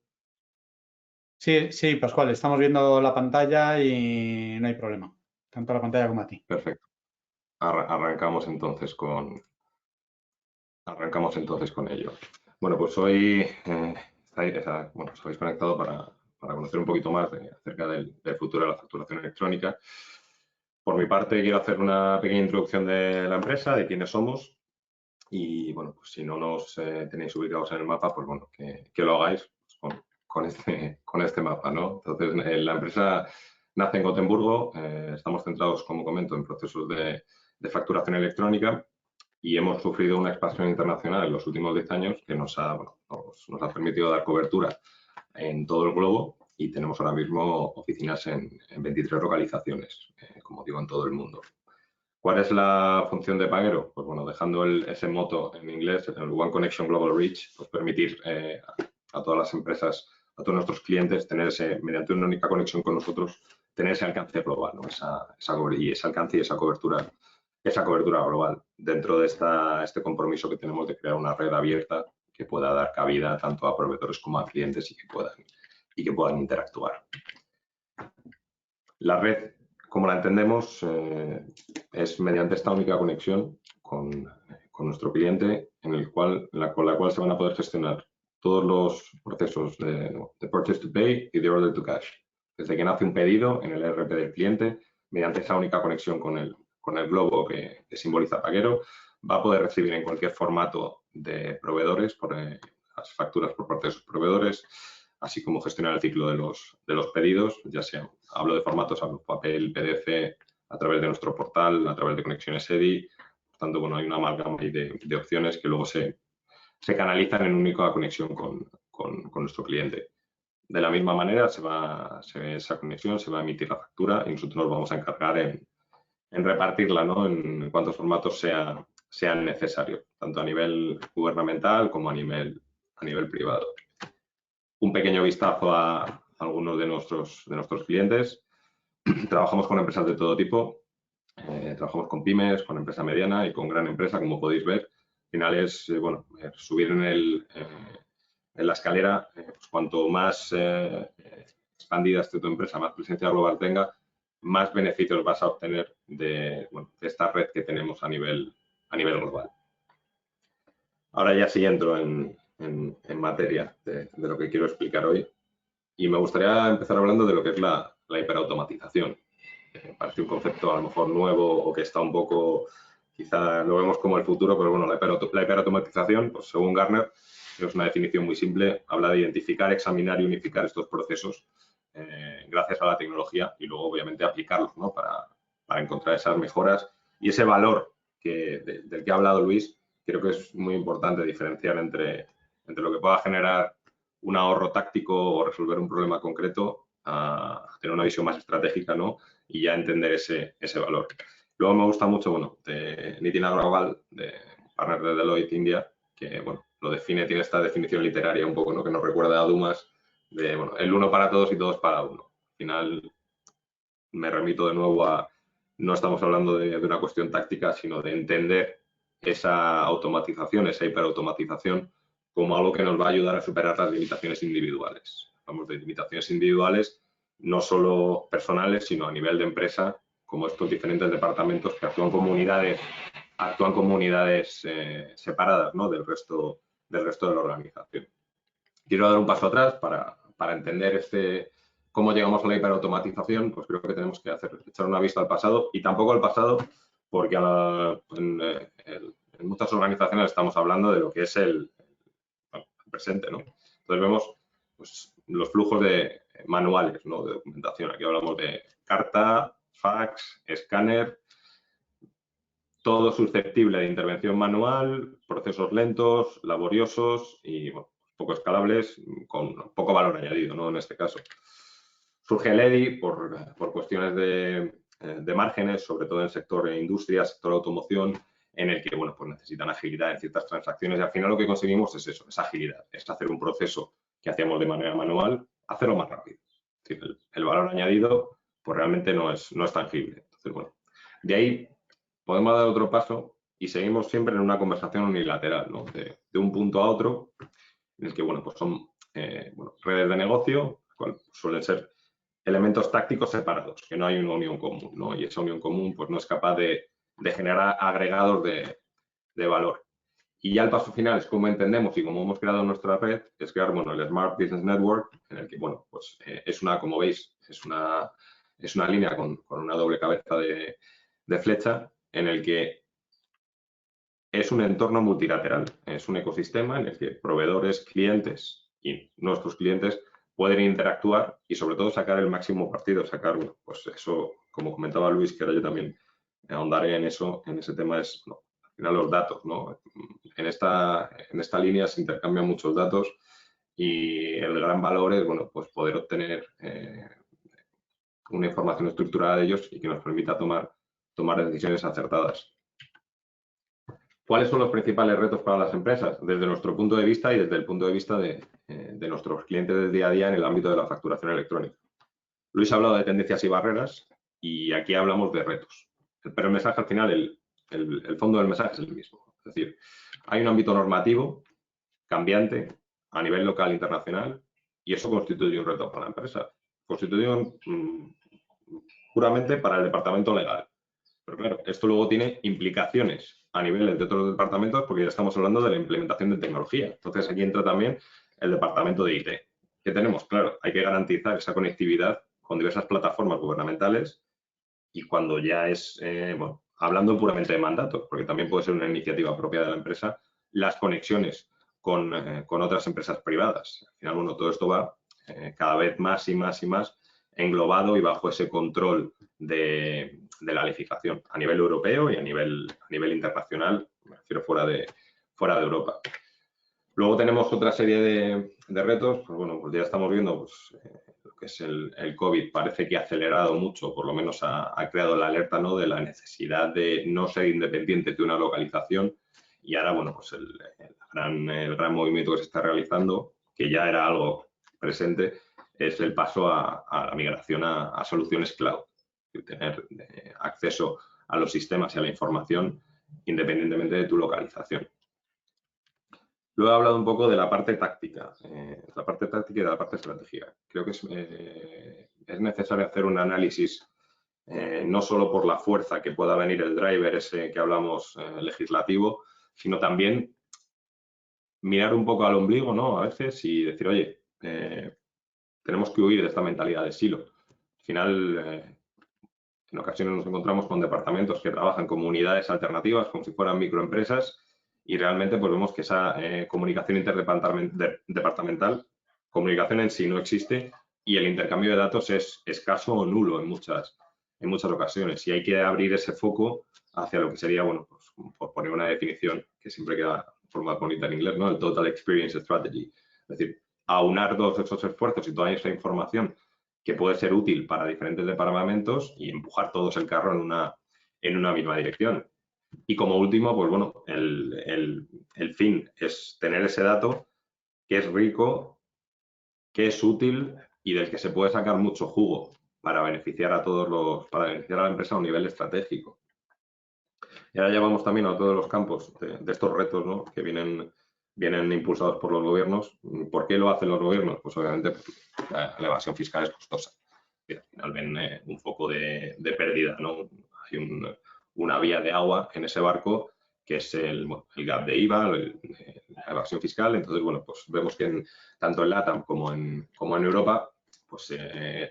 Sí, Pascual, estamos viendo la pantalla y no hay problema, tanto la pantalla como a ti. Perfecto. Arrancamos entonces con ello. Bueno, pues hoy os habéis conectado para conocer un poquito más acerca del futuro de la facturación electrónica. Por mi parte, quiero hacer una pequeña introducción de la empresa, de quiénes somos y, bueno, pues si no nos tenéis ubicados en el mapa, pues bueno, que lo hagáis con este mapa, ¿no? Entonces, la empresa nace en Gotemburgo, estamos centrados, como comento, en procesos de facturación electrónica y hemos sufrido una expansión internacional en los últimos 10 años que nos ha permitido dar cobertura en todo el globo y tenemos ahora mismo oficinas en 23 localizaciones, como digo, en todo el mundo. ¿Cuál es la función de Paguero? Pues bueno, dejando ese moto en inglés, el One Connection Global Reach, pues permitir a todas las empresas, a todos nuestros clientes, mediante una única conexión con nosotros, tener ese alcance global, ¿no? Ese alcance y esa cobertura global dentro de este compromiso que tenemos de crear una red abierta que pueda dar cabida tanto a proveedores como a clientes y que puedan interactuar. La red, como la entendemos, es mediante esta única conexión con nuestro cliente con la cual se van a poder gestionar todos los procesos de purchase to pay y de order to cash. Desde que nace un pedido en el ERP del cliente, mediante esa única conexión con el globo que simboliza Paguero, va a poder recibir en cualquier formato de proveedores, las facturas por parte de sus proveedores, así como gestionar el ciclo de los pedidos, ya sea, hablo de formatos, hablo papel, PDF, a través de nuestro portal, a través de conexiones EDI. Por tanto, bueno, hay una amalgama de opciones que luego se canalizan en única conexión con nuestro cliente. De la misma manera, esa conexión se va a emitir la factura y nosotros nos vamos a encargar en repartirla, ¿no? En cuantos formatos sean necesarios, tanto a nivel gubernamental como a nivel privado. Un pequeño vistazo a algunos de nuestros clientes. Trabajamos con empresas de todo tipo. Trabajamos con pymes, con empresa mediana y con gran empresa, como podéis ver. Al final es, subir en la escalera, pues cuanto más expandida esté tu empresa, más presencia global tenga, más beneficios vas a obtener de esta red que tenemos a nivel global. Ahora ya sí entro en materia de lo que quiero explicar hoy y me gustaría empezar hablando de lo que es la hiperautomatización. Parece un concepto a lo mejor nuevo o que está un poco, quizá lo vemos como el futuro, pero bueno, la hiperautomatización, pues según Gartner, es una definición muy simple, habla de identificar, examinar y unificar estos procesos gracias a la tecnología y luego obviamente aplicarlos, ¿no? para encontrar esas mejoras y ese valor del que ha hablado Luis. Creo que es muy importante diferenciar entre lo que pueda generar un ahorro táctico o resolver un problema concreto a tener una visión más estratégica, ¿no? Y ya entender ese valor. Luego me gusta mucho, bueno, de Nitin Agrawal, de partner de Deloitte India, que, bueno, lo define, tiene esta definición literaria un poco, ¿no? Que nos recuerda a Dumas, de, bueno, el uno para todos y todos para uno. Al final, me remito de nuevo a, no estamos hablando de una cuestión táctica, sino de entender esa automatización, esa hiperautomatización, como algo que nos va a ayudar a superar las limitaciones individuales. Hablamos de limitaciones individuales, no solo personales, sino a nivel de empresa, como estos diferentes departamentos que actúan como unidades separadas, ¿no?, del resto de la organización. Quiero dar un paso atrás para entender cómo llegamos a la hiperautomatización. Pues creo que tenemos que echar una vista al pasado, y tampoco al pasado, porque en muchas organizaciones estamos hablando de lo que es el presente, ¿no? Entonces vemos, pues, los flujos manuales, ¿no?, de documentación. Aquí hablamos de carta, fax, escáner, todo susceptible de intervención manual, procesos lentos, laboriosos y, bueno, poco escalables, con poco valor añadido, ¿no?, en este caso. Surge el EDI por cuestiones de márgenes, sobre todo en el sector de industria, sector automoción, en el que, bueno, pues necesitan agilidad en ciertas transacciones, y al final lo que conseguimos es eso, es agilidad, es hacer un proceso que hacíamos de manera manual, hacerlo más rápido. Es decir, el valor añadido, pues realmente no es tangible. Entonces, bueno, de ahí podemos dar otro paso y seguimos siempre en una conversación unilateral, ¿no?, de un punto a otro, en el que, bueno, pues son redes de negocio, cual suelen ser elementos tácticos separados, que no hay una unión común, ¿no? Y esa unión común, pues, no es capaz de generar agregados de valor. Y ya el paso final es cómo entendemos y cómo hemos creado nuestra red, es crear, bueno, el Smart Business Network, en el que, bueno, pues es una, como veis, es una línea con una doble cabeza de flecha, en el que es un entorno multilateral, es un ecosistema en el que proveedores, clientes y nuestros clientes pueden interactuar y, sobre todo, sacar el máximo partido, sacar, pues eso, como comentaba Luis, que ahora yo también ahondaré en eso, en ese tema, es, no, al final, los datos, ¿no? En esta línea se intercambian muchos datos, y el gran valor es, bueno, pues poder obtener una información estructurada de ellos y que nos permita tomar decisiones acertadas. ¿Cuáles son los principales retos para las empresas? Desde nuestro punto de vista y desde el punto de vista de nuestros clientes del día a día en el ámbito de la facturación electrónica. Luis ha hablado de tendencias y barreras, y aquí hablamos de retos. Pero el mensaje, al final, el fondo del mensaje es el mismo. Es decir, hay un ámbito normativo cambiante a nivel local e internacional, y eso constituye un reto para la empresa. Constituye puramente para el departamento legal. Pero claro, esto luego tiene implicaciones a niveles de otros departamentos, porque ya estamos hablando de la implementación de tecnología. Entonces, aquí entra también el departamento de IT. ¿Qué tenemos? Claro, hay que garantizar esa conectividad con diversas plataformas gubernamentales, y cuando ya es, bueno, hablando puramente de mandatos, porque también puede ser una iniciativa propia de la empresa, las conexiones con otras empresas privadas. Al final, bueno, todo esto va cada vez más y más y más englobado y bajo ese control de la legislación a nivel europeo y a nivel internacional, me refiero fuera de Europa. Luego tenemos otra serie de retos. Pues bueno, pues ya estamos viendo, pues, lo que es el COVID. Parece que ha acelerado mucho, por lo menos ha creado la alerta, ¿no?, de la necesidad de no ser independientes de una localización. Y ahora, bueno, pues el gran movimiento que se está realizando, que ya era algo presente, es el paso a la migración a soluciones cloud. Tener acceso a los sistemas y a la información independientemente de tu localización. Luego he hablado un poco de la parte táctica, y de la parte estratégica. Creo que es necesario hacer un análisis, no solo por la fuerza que pueda venir el driver ese que hablamos legislativo, sino también mirar un poco al ombligo, ¿no?, a veces, y decir, oye, tenemos que huir de esta mentalidad de silo. Al final, en ocasiones nos encontramos con departamentos que trabajan como unidades alternativas, como si fueran microempresas, y realmente, pues, vemos que esa comunicación interdepartamental, comunicación en sí no existe, y el intercambio de datos es escaso o nulo en muchas ocasiones. Y hay que abrir ese foco hacia lo que sería, bueno, pues, por poner una definición que siempre queda de forma bonita en inglés, ¿no?, el Total Experience Strategy. Es decir, aunar todos esos esfuerzos y toda esa información que puede ser útil para diferentes departamentos y empujar todos el carro en una misma dirección. Y como último, pues bueno, el fin es tener ese dato que es rico, que es útil y del que se puede sacar mucho jugo para beneficiar a la empresa a un nivel estratégico. Y ahora llevamos también a todos los campos de estos retos, ¿no? Que vienen impulsados por los gobiernos. ¿Por qué lo hacen los gobiernos? Pues obviamente la evasión fiscal es costosa. Y al final ven un foco de pérdida, ¿no? Hay una vía de agua en ese barco que es el gap de IVA, la evasión fiscal. Entonces, bueno, pues vemos que tanto en LATAM como en Europa, pues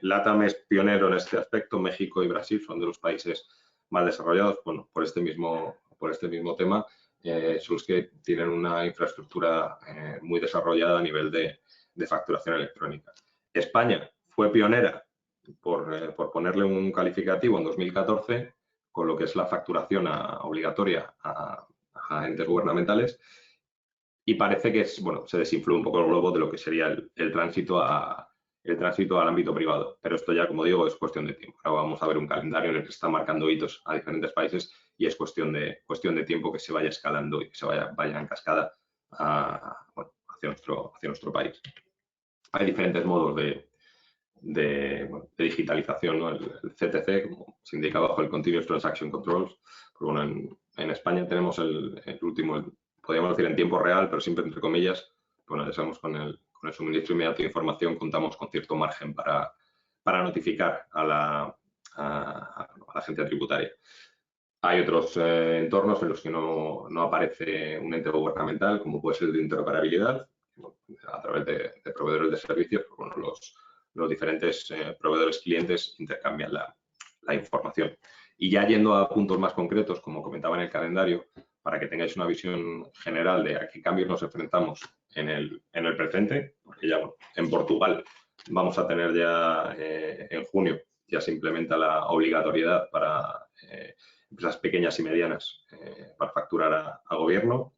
LATAM es pionero en este aspecto. México y Brasil son de los países más desarrollados, bueno, por este mismo tema, son los que tienen una infraestructura muy desarrollada a nivel de facturación electrónica. España fue pionera por ponerle un calificativo en 2014 con lo que es la facturación obligatoria a entes gubernamentales, y parece que se desinfló un poco el globo de lo que sería el tránsito al ámbito privado. Pero esto ya, como digo, es cuestión de tiempo. Ahora vamos a ver un calendario en el que se está marcando hitos a diferentes países y es cuestión de tiempo que se vaya escalando y que se vaya en cascada hacia nuestro país. Hay diferentes modos de digitalización, ¿no? El CTC, como se indica abajo, el Continuous Transaction Controls. Pues bueno, en España tenemos el último, podríamos decir en tiempo real, pero siempre entre comillas. Bueno, ya sabemos, con el suministro inmediato de información contamos con cierto margen para notificar a la agencia tributaria. Hay otros entornos en los que no aparece un ente gubernamental, como puede ser el de interoperabilidad, a través de proveedores de servicios. Pues bueno, los diferentes proveedores clientes intercambian la información. Y ya yendo a puntos más concretos, como comentaba en el calendario, para que tengáis una visión general de a qué cambios nos enfrentamos en el presente, porque ya en Portugal vamos a tener ya en junio, ya se implementa la obligatoriedad para empresas pequeñas y medianas para facturar a gobierno.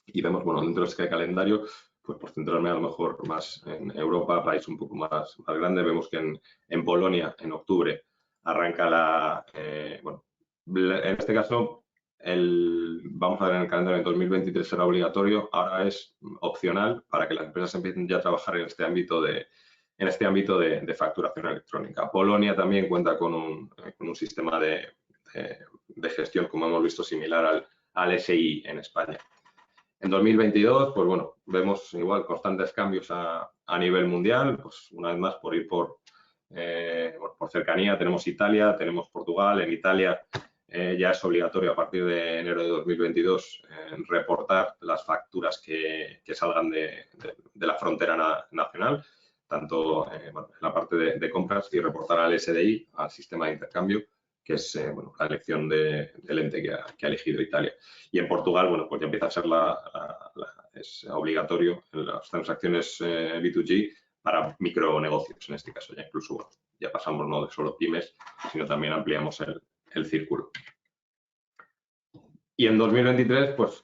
Y vemos, bueno, dentro de este calendario, pues por centrarme a lo mejor más en Europa, país un poco más grande, vemos que en Polonia, en octubre, arranca en este caso, vamos a ver en el calendario, en 2023 será obligatorio, ahora es opcional para que las empresas empiecen ya a trabajar en este ámbito de facturación electrónica. Polonia también cuenta con un sistema de gestión, como hemos visto, similar al SI en España. En 2022, pues bueno, vemos igual constantes cambios a nivel mundial, pues una vez más por ir por cercanía, tenemos Italia, tenemos Portugal. En Italia ya es obligatorio a partir de enero de 2022 reportar las facturas que salgan de la frontera nacional, tanto en la parte de compras, y reportar al SDI, al sistema de intercambio, que es la elección del ente que ha elegido Italia. Y en Portugal, bueno, pues ya empieza a ser es obligatorio en las transacciones B2G para micronegocios, en este caso ya incluso ya pasamos no de solo pymes, sino también ampliamos el círculo. Y en 2023, pues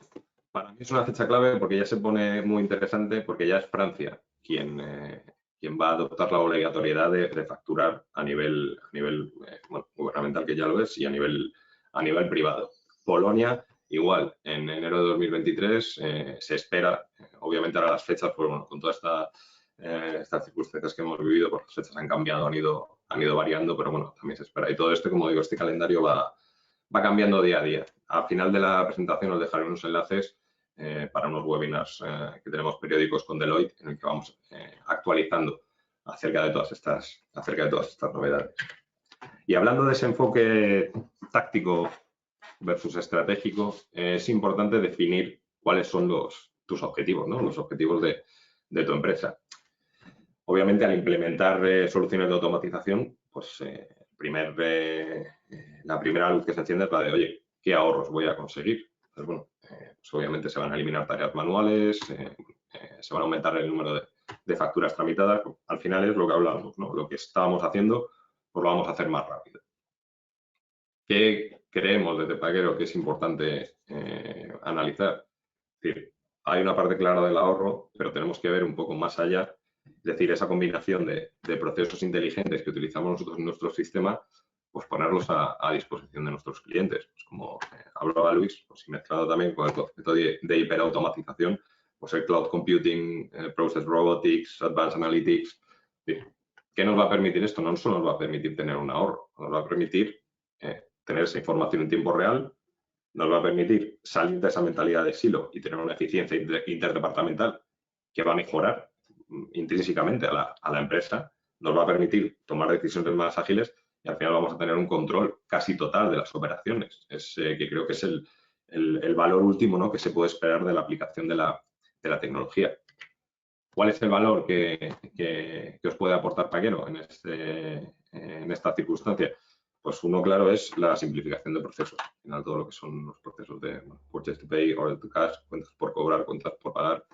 para mí es una fecha clave porque ya se pone muy interesante, porque ya es Francia quien va a adoptar la obligatoriedad de facturar a nivel gubernamental, que ya lo es, y a nivel privado. Polonia, igual, en enero de 2023 se espera, obviamente ahora las fechas, pues bueno, con todas estas circunstancias que hemos vivido, pues las fechas han cambiado, han ido variando, pero bueno, también se espera. Y todo esto, como digo, este calendario va cambiando día a día. Al final de la presentación os dejaré unos enlaces para unos webinars que tenemos periódicos con Deloitte, en el que vamos actualizando acerca de todas estas novedades. Y hablando de ese enfoque táctico versus estratégico, es importante definir cuáles son tus objetivos, ¿no? Los objetivos de tu empresa. Obviamente, al implementar soluciones de automatización, pues la primera luz que se enciende es la de, oye, ¿qué ahorros voy a conseguir? Pues bueno, pues obviamente se van a eliminar tareas manuales, se van a aumentar el número de facturas tramitadas. Al final es lo que hablábamos, ¿no? Lo que estábamos haciendo, pues lo vamos a hacer más rápido. ¿Qué creemos desde Paguero que es importante analizar? Es decir, hay una parte clara del ahorro, pero tenemos que ver un poco más allá. Es decir, esa combinación de procesos inteligentes que utilizamos nosotros en nuestro sistema, pues ponerlos a disposición de nuestros clientes. Pues como hablaba Luis, pues y mezclado también con el concepto de hiperautomatización, pues el cloud computing, process robotics, advanced analytics. ¿Qué nos va a permitir esto? No solo nos va a permitir tener un ahorro, nos va a permitir tener esa información en tiempo real, nos va a permitir salir de esa mentalidad de silo y tener una eficiencia interdepartamental que va a mejorar intrínsecamente a la empresa, nos va a permitir tomar decisiones más ágiles y al final vamos a tener un control casi total de las operaciones. Que creo que es el valor último, ¿no?, que se puede esperar de la aplicación de la tecnología. ¿Cuál es el valor que os puede aportar Paquero en esta circunstancia? Pues uno, claro, es la simplificación de procesos. Al final, todo lo que son los procesos de purchase to pay, order to cash, cuentas por cobrar, cuentas por pagar,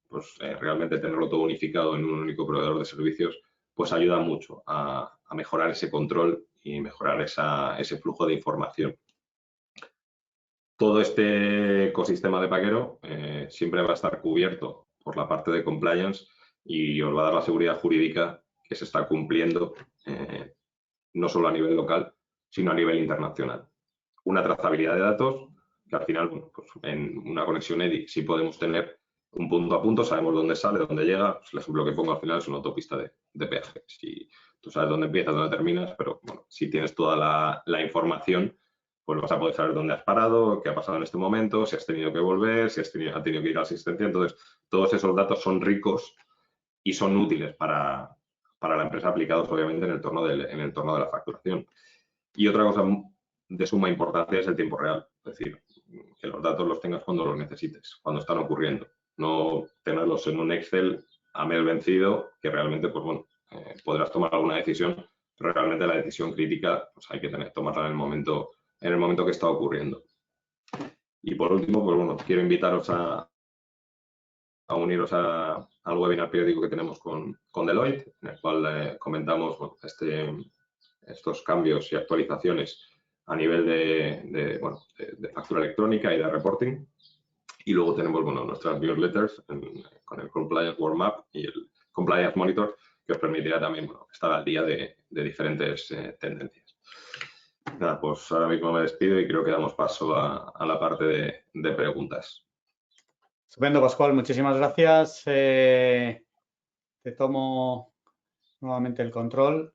pues realmente tenerlo todo unificado en un único proveedor de servicios, pues ayuda mucho a mejorar ese control y mejorar ese flujo de información. Todo este ecosistema de Paquero siempre va a estar cubierto por la parte de compliance y os va a dar la seguridad jurídica que se está cumpliendo no solo a nivel local, sino a nivel internacional. Una trazabilidad de datos que al final, bueno, pues en una conexión EDI sí podemos tener un punto a punto, sabemos dónde sale, dónde llega. Pues el ejemplo que pongo al final es una autopista de peaje. Si tú sabes dónde empiezas, dónde terminas, pero bueno, si tienes toda la información, pues vas a poder saber dónde has parado, qué ha pasado en este momento, si has tenido que volver, si ha tenido que ir a asistencia. Entonces, todos esos datos son ricos y son útiles para la empresa, aplicados obviamente en el entorno de la facturación. Y otra cosa de suma importancia es el tiempo real, es decir, que los datos los tengas cuando los necesites, cuando están ocurriendo, no tenerlos en un Excel a mes vencido, que realmente, pues bueno, podrás tomar alguna decisión, pero realmente la decisión crítica pues hay que tomarla en el momento que está ocurriendo. Y por último, pues bueno, quiero invitaros a uniros al webinar periódico que tenemos con Deloitte, en el cual comentamos, bueno, estos cambios y actualizaciones a nivel de factura electrónica y de reporting. Y luego tenemos, bueno, nuestras newsletters con el Compliance World Map y el Compliance Monitor, que os permitirá también, bueno, estar al día de diferentes tendencias. Nada, pues ahora mismo me despido y creo que damos paso a la parte de preguntas. Estupendo, Pascual, muchísimas gracias. Te tomo nuevamente el control.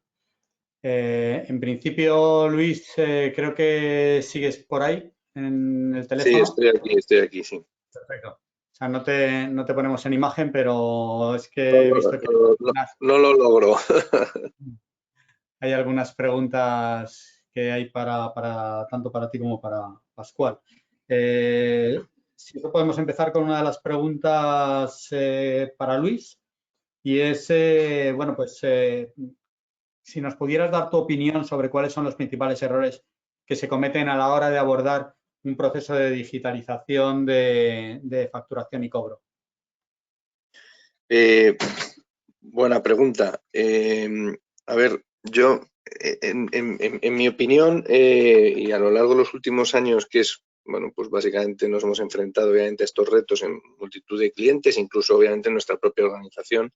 En principio, Luis, creo que sigues por ahí en el teléfono. Sí, estoy aquí, sí. Perfecto. O sea, no te ponemos en imagen, pero es que he visto que no lo logro. hay algunas preguntas que hay tanto para ti como para Pascual. Si podemos empezar con una de las preguntas para Luis, y es, bueno, pues si nos pudieras dar tu opinión sobre cuáles son los principales errores que se cometen a la hora de abordar un proceso de digitalización de facturación y cobro. Buena pregunta. A ver, yo, en mi opinión, y a lo largo de los últimos años, que es, bueno, pues básicamente nos hemos enfrentado obviamente a estos retos en multitud de clientes, incluso obviamente en nuestra propia organización.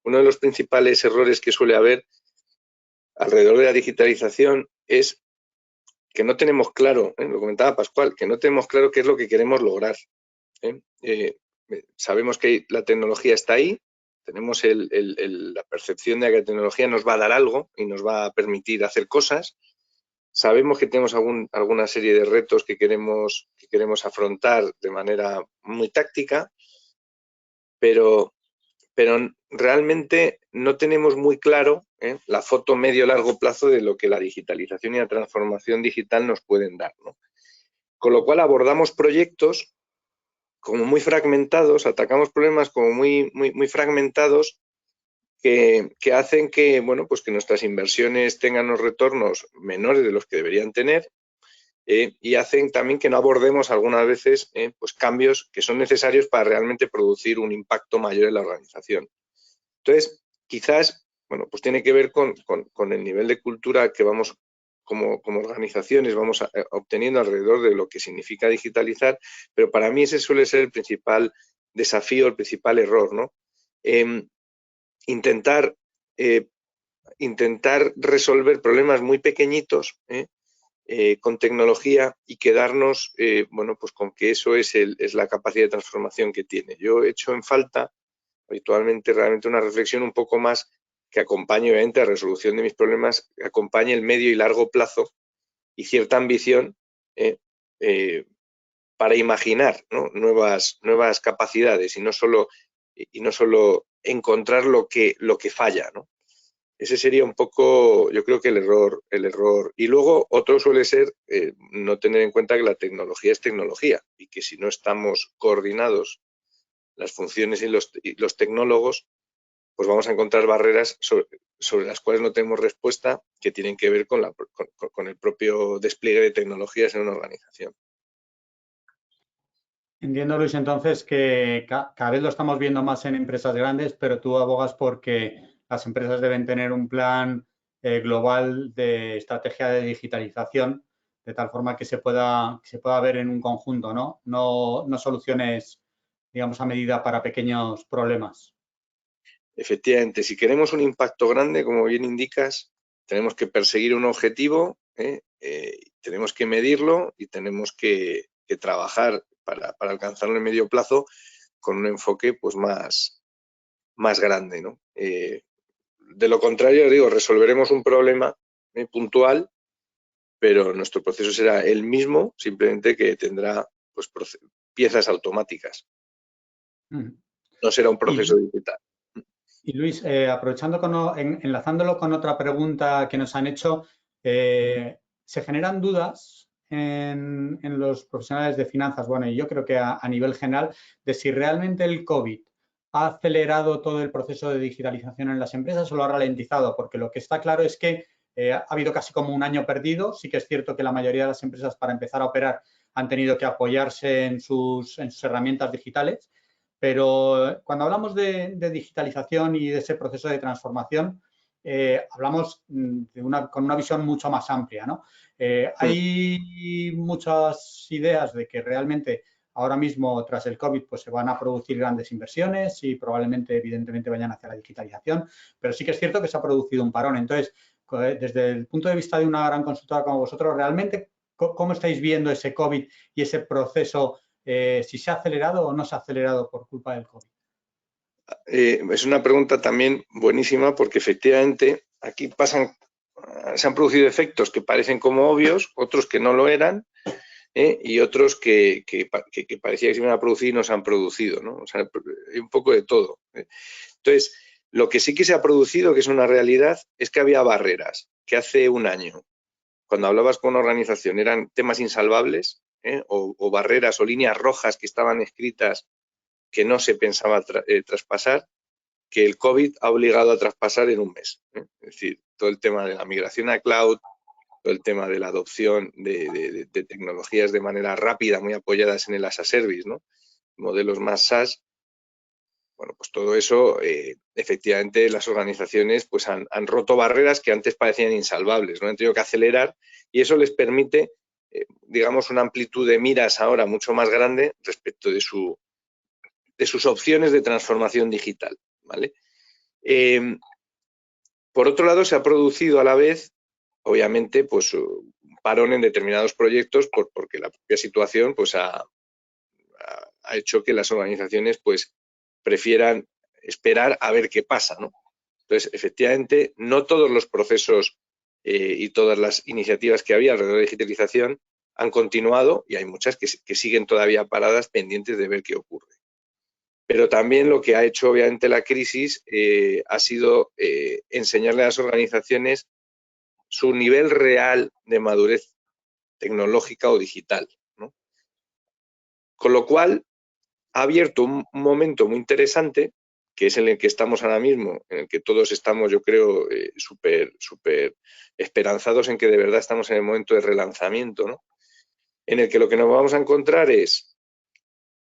Uno de los principales errores que suele haber alrededor de la digitalización es que no tenemos claro, lo comentaba Pascual, que no tenemos claro qué es lo que queremos lograr. Sabemos que la tecnología está ahí, tenemos la percepción de que la tecnología nos va a dar algo y nos va a permitir hacer cosas. Sabemos que tenemos alguna serie de retos que queremos afrontar de manera muy táctica, pero realmente no tenemos muy claro la foto medio-largo plazo de lo que la digitalización y la transformación digital nos pueden dar, ¿no? Con lo cual abordamos proyectos como muy fragmentados, atacamos problemas como muy fragmentados que hacen que, bueno, pues que nuestras inversiones tengan unos retornos menores de los que deberían tener y hacen también que no abordemos algunas veces pues cambios que son necesarios para realmente producir un impacto mayor en la organización. Entonces, quizás, bueno, pues tiene que ver con el nivel de cultura que vamos como organizaciones vamos obteniendo alrededor de lo que significa digitalizar, pero para mí ese suele ser el principal desafío, el principal error, ¿no? Intentar resolver problemas muy pequeñitos con tecnología y quedarnos, bueno, pues con que eso es la capacidad de transformación que tiene. Yo he hecho en falta habitualmente realmente una reflexión un poco más que acompañe obviamente a la resolución de mis problemas, que acompañe el medio y largo plazo y cierta ambición para imaginar, ¿no?, nuevas capacidades y no solo encontrar lo que falla, ¿no? Ese sería un poco, yo creo que el error. Y luego otro suele ser no tener en cuenta que la tecnología es tecnología y que si no estamos coordinados las funciones y los tecnólogos, pues vamos a encontrar barreras sobre las cuales no tenemos respuesta, que tienen que ver con el propio despliegue de tecnologías en una organización. Entiendo, Luis, entonces que cada vez lo estamos viendo más en empresas grandes, pero tú abogas porque las empresas deben tener un plan global de estrategia de digitalización, de tal forma que se pueda ver en un conjunto, ¿no? No soluciones, digamos, a medida para pequeños problemas. Efectivamente, si queremos un impacto grande, como bien indicas, tenemos que perseguir un objetivo, tenemos que medirlo y tenemos que trabajar para alcanzarlo en medio plazo con un enfoque pues más grande, ¿no? De lo contrario, digo, resolveremos un problema puntual, pero nuestro proceso será el mismo, simplemente que tendrá pues, piezas automáticas. No será un proceso digital. Y Luis, aprovechando, enlazándolo con otra pregunta que nos han hecho, se generan dudas en los profesionales de finanzas, bueno, y yo creo que a nivel general, de si realmente el COVID ha acelerado todo el proceso de digitalización en las empresas o lo ha ralentizado, porque lo que está claro es que ha habido casi como un año perdido. Sí que es cierto que la mayoría de las empresas, para empezar a operar, han tenido que apoyarse en sus herramientas digitales. Pero cuando hablamos de digitalización y de ese proceso de transformación, hablamos con una visión mucho más amplia, ¿no? Hay muchas ideas de que realmente ahora mismo, tras el COVID, pues se van a producir grandes inversiones y probablemente, evidentemente, vayan hacia la digitalización, pero sí que es cierto que se ha producido un parón. Entonces, desde el punto de vista de una gran consultora como vosotros, ¿realmente cómo estáis viendo ese COVID y ese proceso? Si se ha acelerado o no se ha acelerado por culpa del COVID. Es una pregunta también buenísima porque efectivamente aquí se han producido efectos que parecen como obvios, otros que no lo eran y otros que parecía que se iban a producir y no se han producido, ¿no? O sea, hay un poco de todo. Entonces, lo que sí que se ha producido, que es una realidad, es que había barreras que hace un año, cuando hablabas con una organización, eran temas insalvables o barreras o líneas rojas que estaban escritas que no se pensaba traspasar, que el COVID ha obligado a traspasar en un mes. Es decir, todo el tema de la migración a cloud, todo el tema de la adopción de tecnologías de manera rápida, muy apoyadas en el as a service, ¿no? Modelos más SaaS. Bueno, pues todo eso, efectivamente, las organizaciones pues han roto barreras que antes parecían insalvables, ¿no? Han tenido que acelerar y eso les permite, digamos, una amplitud de miras ahora mucho más grande respecto de sus opciones de transformación digital, ¿vale? Por otro lado, se ha producido a la vez, obviamente, pues un parón en determinados proyectos porque la propia situación pues ha hecho que las organizaciones pues prefieran esperar a ver qué pasa, ¿no? Entonces, efectivamente, no todos los procesos y todas las iniciativas que había alrededor de digitalización han continuado y hay muchas que siguen todavía paradas pendientes de ver qué ocurre. Pero también lo que ha hecho, obviamente, la crisis ha sido enseñarle a las organizaciones su nivel real de madurez tecnológica o digital, ¿no? Con lo cual, ha abierto un momento muy interesante, que es en el que estamos ahora mismo, en el que todos estamos, yo creo, súper esperanzados en que de verdad estamos en el momento de relanzamiento, ¿no? En el que lo que nos vamos a encontrar es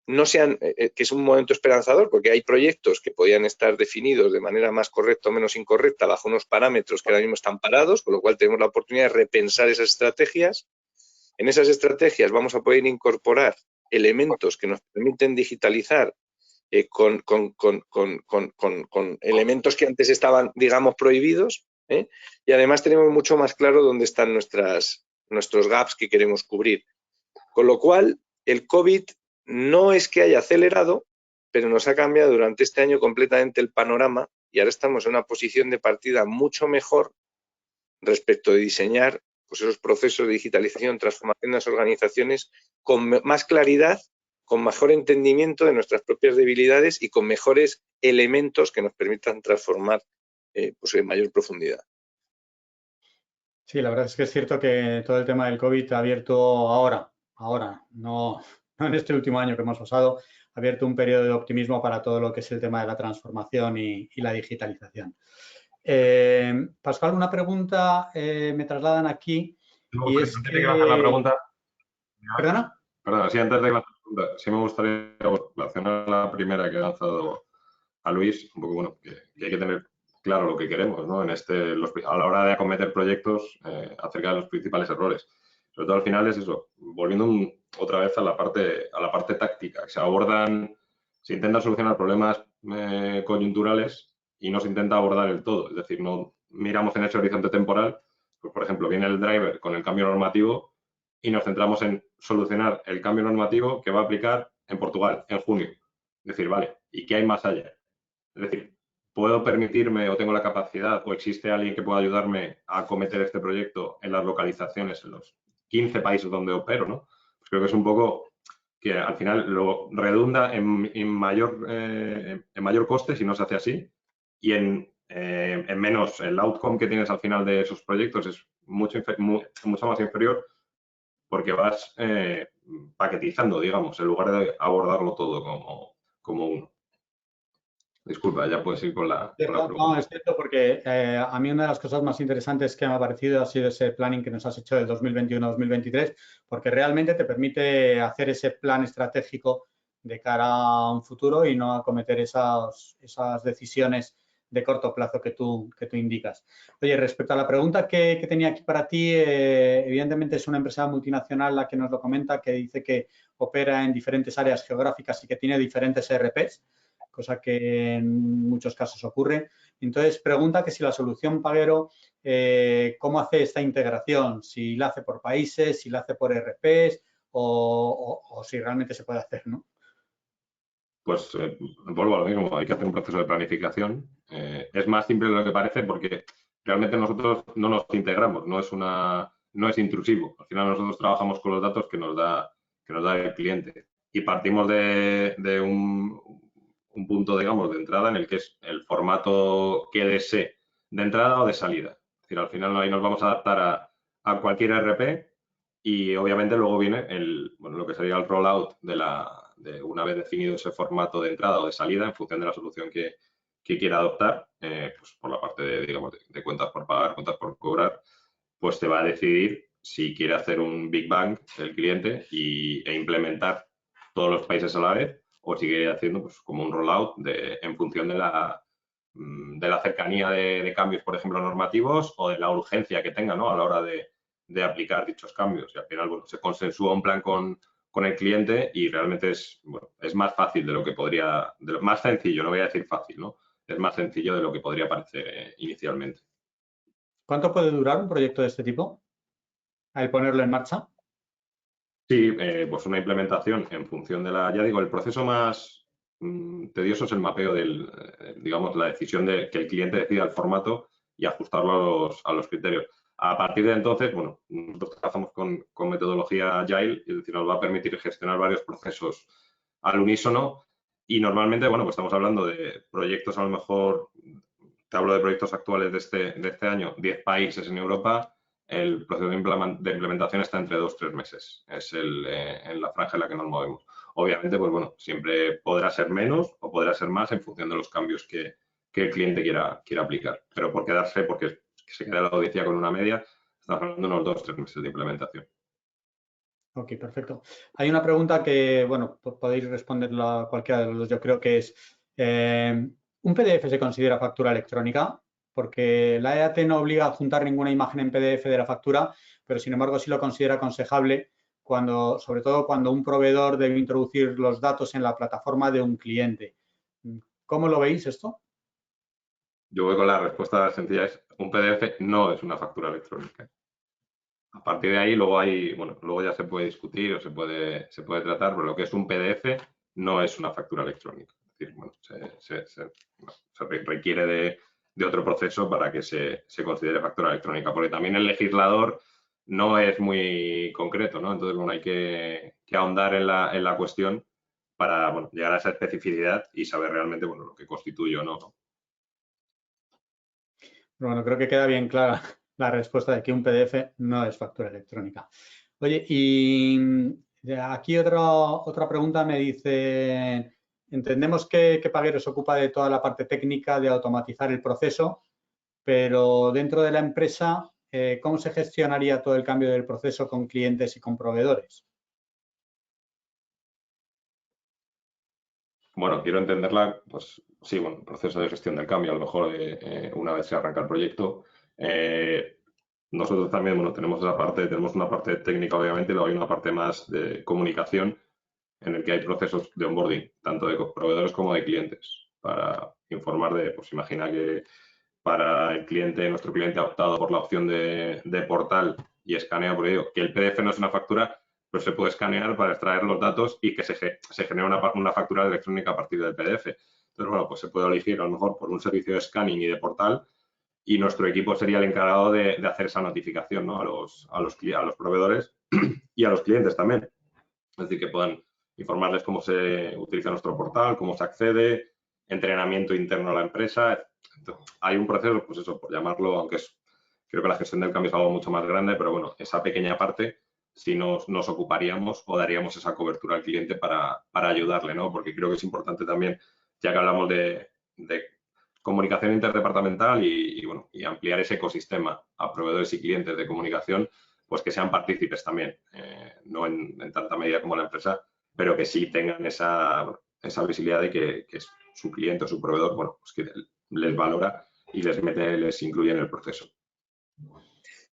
que es un momento esperanzador porque hay proyectos que podían estar definidos de manera más correcta o menos incorrecta bajo unos parámetros que ahora mismo están parados, con lo cual tenemos la oportunidad de repensar esas estrategias. En esas estrategias vamos a poder incorporar elementos que nos permiten digitalizar con elementos que antes estaban, digamos, prohibidos, y además tenemos mucho más claro dónde están nuestros gaps que queremos cubrir. Con lo cual, el COVID no es que haya acelerado, pero nos ha cambiado durante este año completamente el panorama y ahora estamos en una posición de partida mucho mejor respecto de diseñar pues, esos procesos de digitalización, transformación de las organizaciones con más claridad, con mejor entendimiento de nuestras propias debilidades y con mejores elementos que nos permitan transformar pues, en mayor profundidad. Sí, la verdad es que es cierto que todo el tema del COVID ha abierto ahora, no en este último año que hemos pasado, ha abierto un periodo de optimismo para todo lo que es el tema de la transformación y la digitalización. Pascual, una pregunta me trasladan aquí y es antes de que me hagas la pregunta, ¿Perdona? Perdona, sí, antes de que me hagas la pregunta, sí me gustaría relacionar la primera que ha lanzado a Luis, un poco bueno, que hay que tener claro lo que queremos, ¿no? A la hora de acometer proyectos acerca de los principales errores. Sobre todo al final es eso, volviendo otra vez a la parte táctica, que se intentan solucionar problemas coyunturales y no se intenta abordar el todo. Es decir, no miramos en ese horizonte temporal, pues por ejemplo, viene el driver con el cambio normativo y nos centramos en solucionar el cambio normativo que va a aplicar en Portugal en junio. Es decir, vale, ¿y qué hay más allá? Es decir, ¿puedo permitirme o tengo la capacidad o existe alguien que pueda ayudarme a acometer este proyecto en las localizaciones, en los 15 países donde opero, ¿no? Pues creo que es un poco que al final lo redunda en mayor coste si no se hace así y en menos, el outcome que tienes al final de esos proyectos es mucho más inferior porque vas paquetizando, digamos, en lugar de abordarlo todo como uno. Disculpa, ya puedes ir con la pregunta. No, es cierto porque a mí una de las cosas más interesantes que me ha parecido ha sido ese planning que nos has hecho del 2021-2023, porque realmente te permite hacer ese plan estratégico de cara a un futuro y no acometer esas decisiones de corto plazo que tú indicas. Oye, respecto a la pregunta que tenía aquí para ti, evidentemente es una empresa multinacional la que nos lo comenta, que dice que opera en diferentes áreas geográficas y que tiene diferentes ERPs, cosa que en muchos casos ocurre. Entonces, pregunta que si la solución Pagero, ¿cómo hace esta integración? Si la hace por países, si la hace por ERPs o si realmente se puede hacer, ¿no? Pues vuelvo a lo mismo, hay que hacer un proceso de planificación. Es más simple de lo que parece porque realmente nosotros no nos integramos, no es intrusivo. Al final nosotros trabajamos con los datos que nos da el cliente y partimos de un punto, digamos, de entrada en el que es el formato QDS de entrada o de salida. Es decir, al final ahí nos vamos a adaptar a cualquier RP y obviamente luego viene lo que sería el rollout de una vez definido ese formato de entrada o de salida en función de la solución que quiera adoptar, pues por la parte digamos, de cuentas por pagar, cuentas por cobrar, pues te va a decidir si quiere hacer un Big Bang el cliente e implementar todos los países a la vez o si quiere haciendo pues, como un rollout en función de la cercanía de cambios, por ejemplo, normativos o de la urgencia que tenga, ¿no? A la hora de aplicar dichos cambios. Y al final, bueno, se consensúa un plan con el cliente y realmente es más fácil de lo que podría, más sencillo, no voy a decir fácil, ¿no? Es más sencillo de lo que podría parecer inicialmente. ¿Cuánto puede durar un proyecto de este tipo al ponerlo en marcha? Sí, pues una implementación en función ya digo, el proceso más tedioso es el mapeo digamos, la decisión de que el cliente decida el formato y ajustarlo a los criterios. A partir de entonces, bueno, nosotros trabajamos con metodología Agile, es decir, nos va a permitir gestionar varios procesos al unísono y normalmente, bueno, pues estamos hablando de proyectos a lo mejor, te hablo de proyectos actuales de este año, 10 países en Europa. El proceso de implementación está entre 2-3 meses. Es en la franja en la que nos movemos. Obviamente, pues bueno, siempre podrá ser menos o podrá ser más en función de los cambios que el cliente quiera aplicar. Pero por quedarse, porque se queda la audiencia con una media, estamos hablando de unos 2-3 meses de implementación. Ok, perfecto. Hay una pregunta que, bueno, podéis responderla cualquiera de los dos. Yo creo que es, ¿un PDF se considera factura electrónica? Porque la EAT no obliga a adjuntar ninguna imagen en PDF de la factura, pero sin embargo sí lo considera aconsejable sobre todo cuando un proveedor debe introducir los datos en la plataforma de un cliente. ¿Cómo lo veis esto? Yo voy con la respuesta sencilla, un PDF no es una factura electrónica. A partir de ahí, luego ya se puede discutir o se puede tratar, pero lo que es un PDF no es una factura electrónica. Es decir, bueno, se requiere de otro proceso para que se considere factura electrónica, porque también el legislador no es muy concreto, ¿no? Entonces, bueno, hay que ahondar en la cuestión para, bueno, llegar a esa especificidad y saber realmente, bueno, lo que constituye o no, ¿no? Bueno, creo que queda bien clara la respuesta de que un PDF no es factura electrónica. Oye, y aquí otra pregunta me dice, entendemos que Paguero se ocupa de toda la parte técnica de automatizar el proceso, pero dentro de la empresa, ¿cómo se gestionaría todo el cambio del proceso con clientes y con proveedores? Bueno, quiero entenderla, pues sí, bueno, proceso de gestión del cambio, a lo mejor una vez se arranca el proyecto. Nosotros también, bueno, tenemos esa parte, tenemos una parte técnica, obviamente, y luego hay una parte más de comunicación en el que hay procesos de onboarding, tanto de proveedores como de clientes, para informar de, pues imagina que para el cliente, nuestro cliente ha optado por la opción de portal y escanea, porque digo, que el PDF no es una factura, pero se puede escanear para extraer los datos y que se genere una factura electrónica a partir del PDF. Entonces, bueno, pues se puede elegir a lo mejor por un servicio de scanning y de portal y nuestro equipo sería el encargado de hacer esa notificación, ¿no? a los proveedores y a los clientes también. Es decir, que puedan informarles cómo se utiliza nuestro portal, cómo se accede, entrenamiento interno a la empresa. Entonces, hay un proceso, pues eso, por llamarlo, aunque creo que la gestión del cambio es algo mucho más grande, pero bueno, esa pequeña parte sí nos ocuparíamos o daríamos esa cobertura al cliente para ayudarle, ¿no? Porque creo que es importante también, ya que hablamos de comunicación interdepartamental bueno, y ampliar ese ecosistema a proveedores y clientes de comunicación, pues que sean partícipes también, no en tanta medida como la empresa, pero que sí tengan esa visibilidad de que su cliente o su proveedor, bueno, pues que les valora y les incluye en el proceso.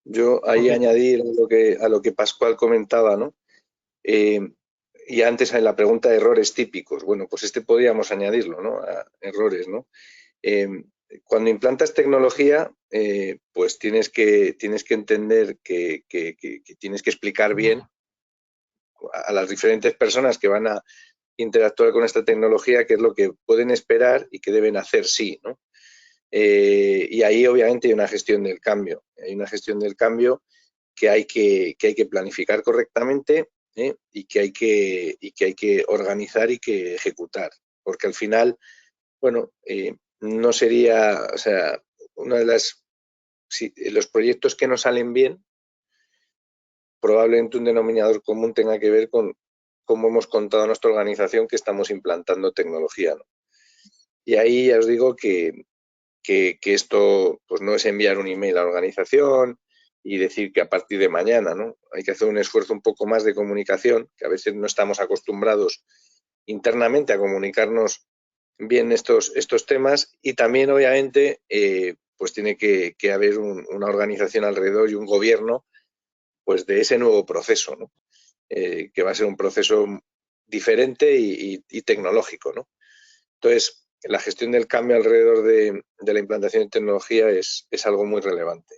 Yo ahí añadir a lo que Pascual comentaba, ¿no? Y antes en la pregunta de errores típicos, bueno, pues podríamos añadirlo, ¿no? A errores, ¿no? Cuando implantas tecnología, pues tienes que entender que tienes que explicar bien a las diferentes personas que van a interactuar con esta tecnología qué es lo que pueden esperar y qué deben hacer sí, ¿no? Y ahí obviamente hay una gestión del cambio. Hay una gestión del cambio que hay que planificar correctamente, y que hay que organizar y que ejecutar. Porque al final, bueno, no sería, o sea, los proyectos que no salen bien, probablemente un denominador común tenga que ver con cómo hemos contado a nuestra organización que estamos implantando tecnología, ¿no? Y ahí ya os digo que esto pues no es enviar un email a la organización y decir que a partir de mañana, ¿no? Hay que hacer un esfuerzo un poco más de comunicación, que a veces no estamos acostumbrados internamente a comunicarnos bien estos temas, y también obviamente pues tiene que haber una organización alrededor y un gobierno pues de ese nuevo proceso, ¿no? Que va a ser un proceso diferente y tecnológico, ¿no? Entonces, la gestión del cambio alrededor de la implantación de tecnología es algo muy relevante.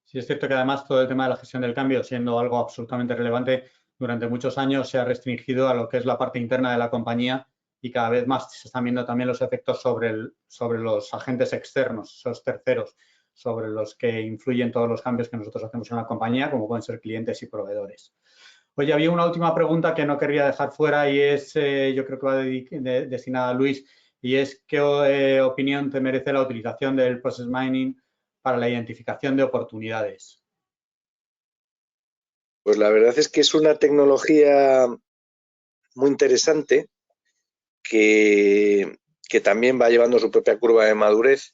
Sí, es cierto que además todo el tema de la gestión del cambio, siendo algo absolutamente relevante, durante muchos años se ha restringido a lo que es la parte interna de la compañía y cada vez más se están viendo también los efectos sobre los agentes externos, esos terceros, sobre los que influyen todos los cambios que nosotros hacemos en la compañía, como pueden ser clientes y proveedores. Oye, había una última pregunta que no quería dejar fuera y es, yo creo que va destinada a Luis, y es ¿qué opinión te merece la utilización del Process Mining para la identificación de oportunidades? Pues la verdad es que es una tecnología muy interesante que también va llevando su propia curva de madurez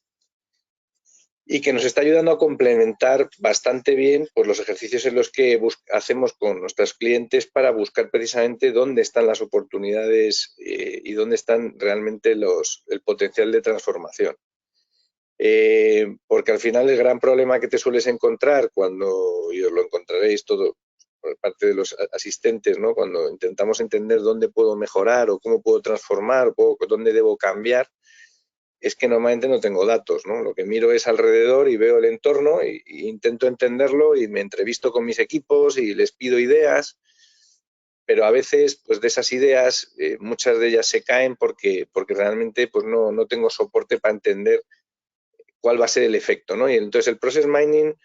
y que nos está ayudando a complementar bastante bien pues, los ejercicios en los que hacemos con nuestros clientes para buscar precisamente dónde están las oportunidades y dónde están realmente el potencial de transformación. Porque al final el gran problema que te sueles encontrar y os lo encontraréis todo por parte de los asistentes, ¿no? Cuando intentamos entender dónde puedo mejorar o cómo puedo transformar o dónde debo cambiar, es que normalmente no tengo datos, ¿no? Lo que miro es alrededor y veo el entorno y intento entenderlo y me entrevisto con mis equipos y les pido ideas, pero a veces pues de esas ideas muchas de ellas se caen porque realmente pues no tengo soporte para entender cuál va a ser el efecto, ¿no? Y entonces el process mining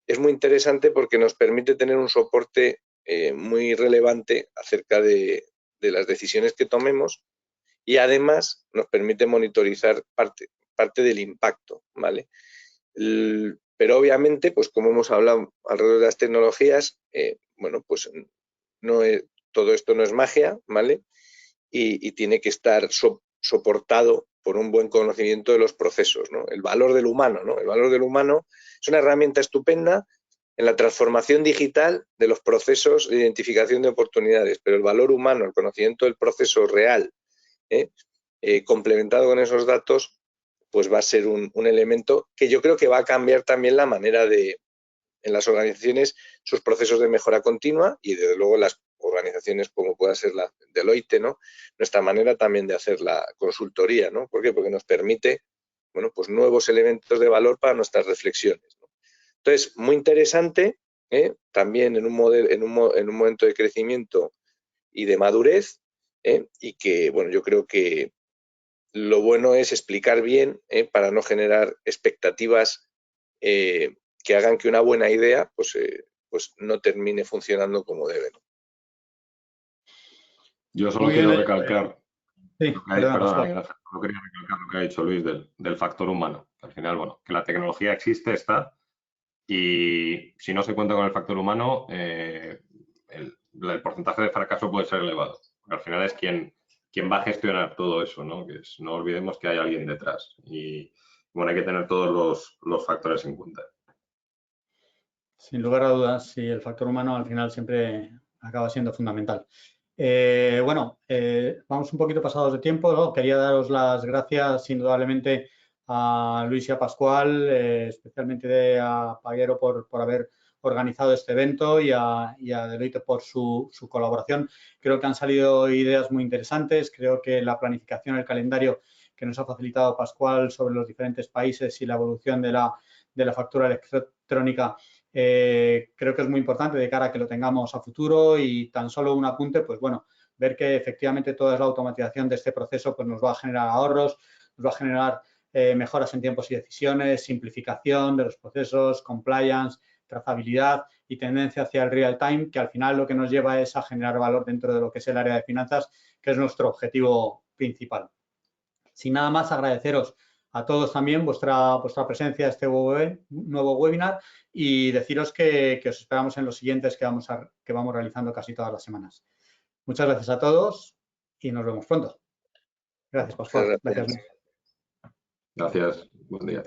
es muy interesante porque nos permite tener un soporte muy relevante acerca de las decisiones que tomemos y además nos permite monitorizar parte del impacto, ¿vale? Pero obviamente, pues como hemos hablado alrededor de las tecnologías, bueno, pues todo esto no es magia, ¿vale? Y tiene que estar soportado por un buen conocimiento de los procesos, ¿no? El valor del humano, ¿no? El valor del humano es una herramienta estupenda en la transformación digital de los procesos de identificación de oportunidades, pero el valor humano, el conocimiento del proceso real, complementado con esos datos, pues va a ser un elemento que yo creo que va a cambiar también la manera en las organizaciones, sus procesos de mejora continua y desde luego las organizaciones como pueda ser la Deloitte, ¿no? Nuestra manera también de hacer la consultoría, ¿no? ¿Por qué? Porque nos permite, bueno, pues nuevos elementos de valor para nuestras reflexiones, ¿no? Entonces, muy interesante, también en un momento de crecimiento y de madurez, y que, bueno, yo creo que lo bueno es explicar bien para no generar expectativas que hagan que una buena idea pues no termine funcionando como debe, ¿no? Yo solo Muy quiero bien. recalcar Sí, perdona, solo quería recalcar lo que ha dicho Luis del factor humano. Al final, bueno, que la tecnología existe, está, y si no se cuenta con el factor humano, el porcentaje de fracaso puede ser elevado. Porque al final es quien va a gestionar todo eso, ¿no? No olvidemos que hay alguien detrás. Y bueno, hay que tener todos los factores en cuenta. Sin lugar a dudas, sí, el factor humano al final siempre acaba siendo fundamental. Vamos un poquito pasados de tiempo, ¿no? Quería daros las gracias indudablemente a Luis y a Pascual, especialmente a Paguero por haber organizado este evento y a Deloitte por su colaboración. Creo que han salido ideas muy interesantes, creo que la planificación, el calendario que nos ha facilitado Pascual sobre los diferentes países y la evolución de la factura electrónica creo que es muy importante de cara a que lo tengamos a futuro y tan solo un apunte, pues bueno, ver que efectivamente toda la automatización de este proceso pues nos va a generar ahorros, nos va a generar mejoras en tiempos y decisiones, simplificación de los procesos, compliance, trazabilidad y tendencia hacia el real time, que al final lo que nos lleva es a generar valor dentro de lo que es el área de finanzas, que es nuestro objetivo principal. Sin nada más, agradeceros a todos también vuestra presencia en este nuevo webinar y deciros que os esperamos en los siguientes que vamos realizando casi todas las semanas. Muchas gracias a todos y nos vemos pronto. Gracias, Pascual. Gracias. Gracias. Buen día.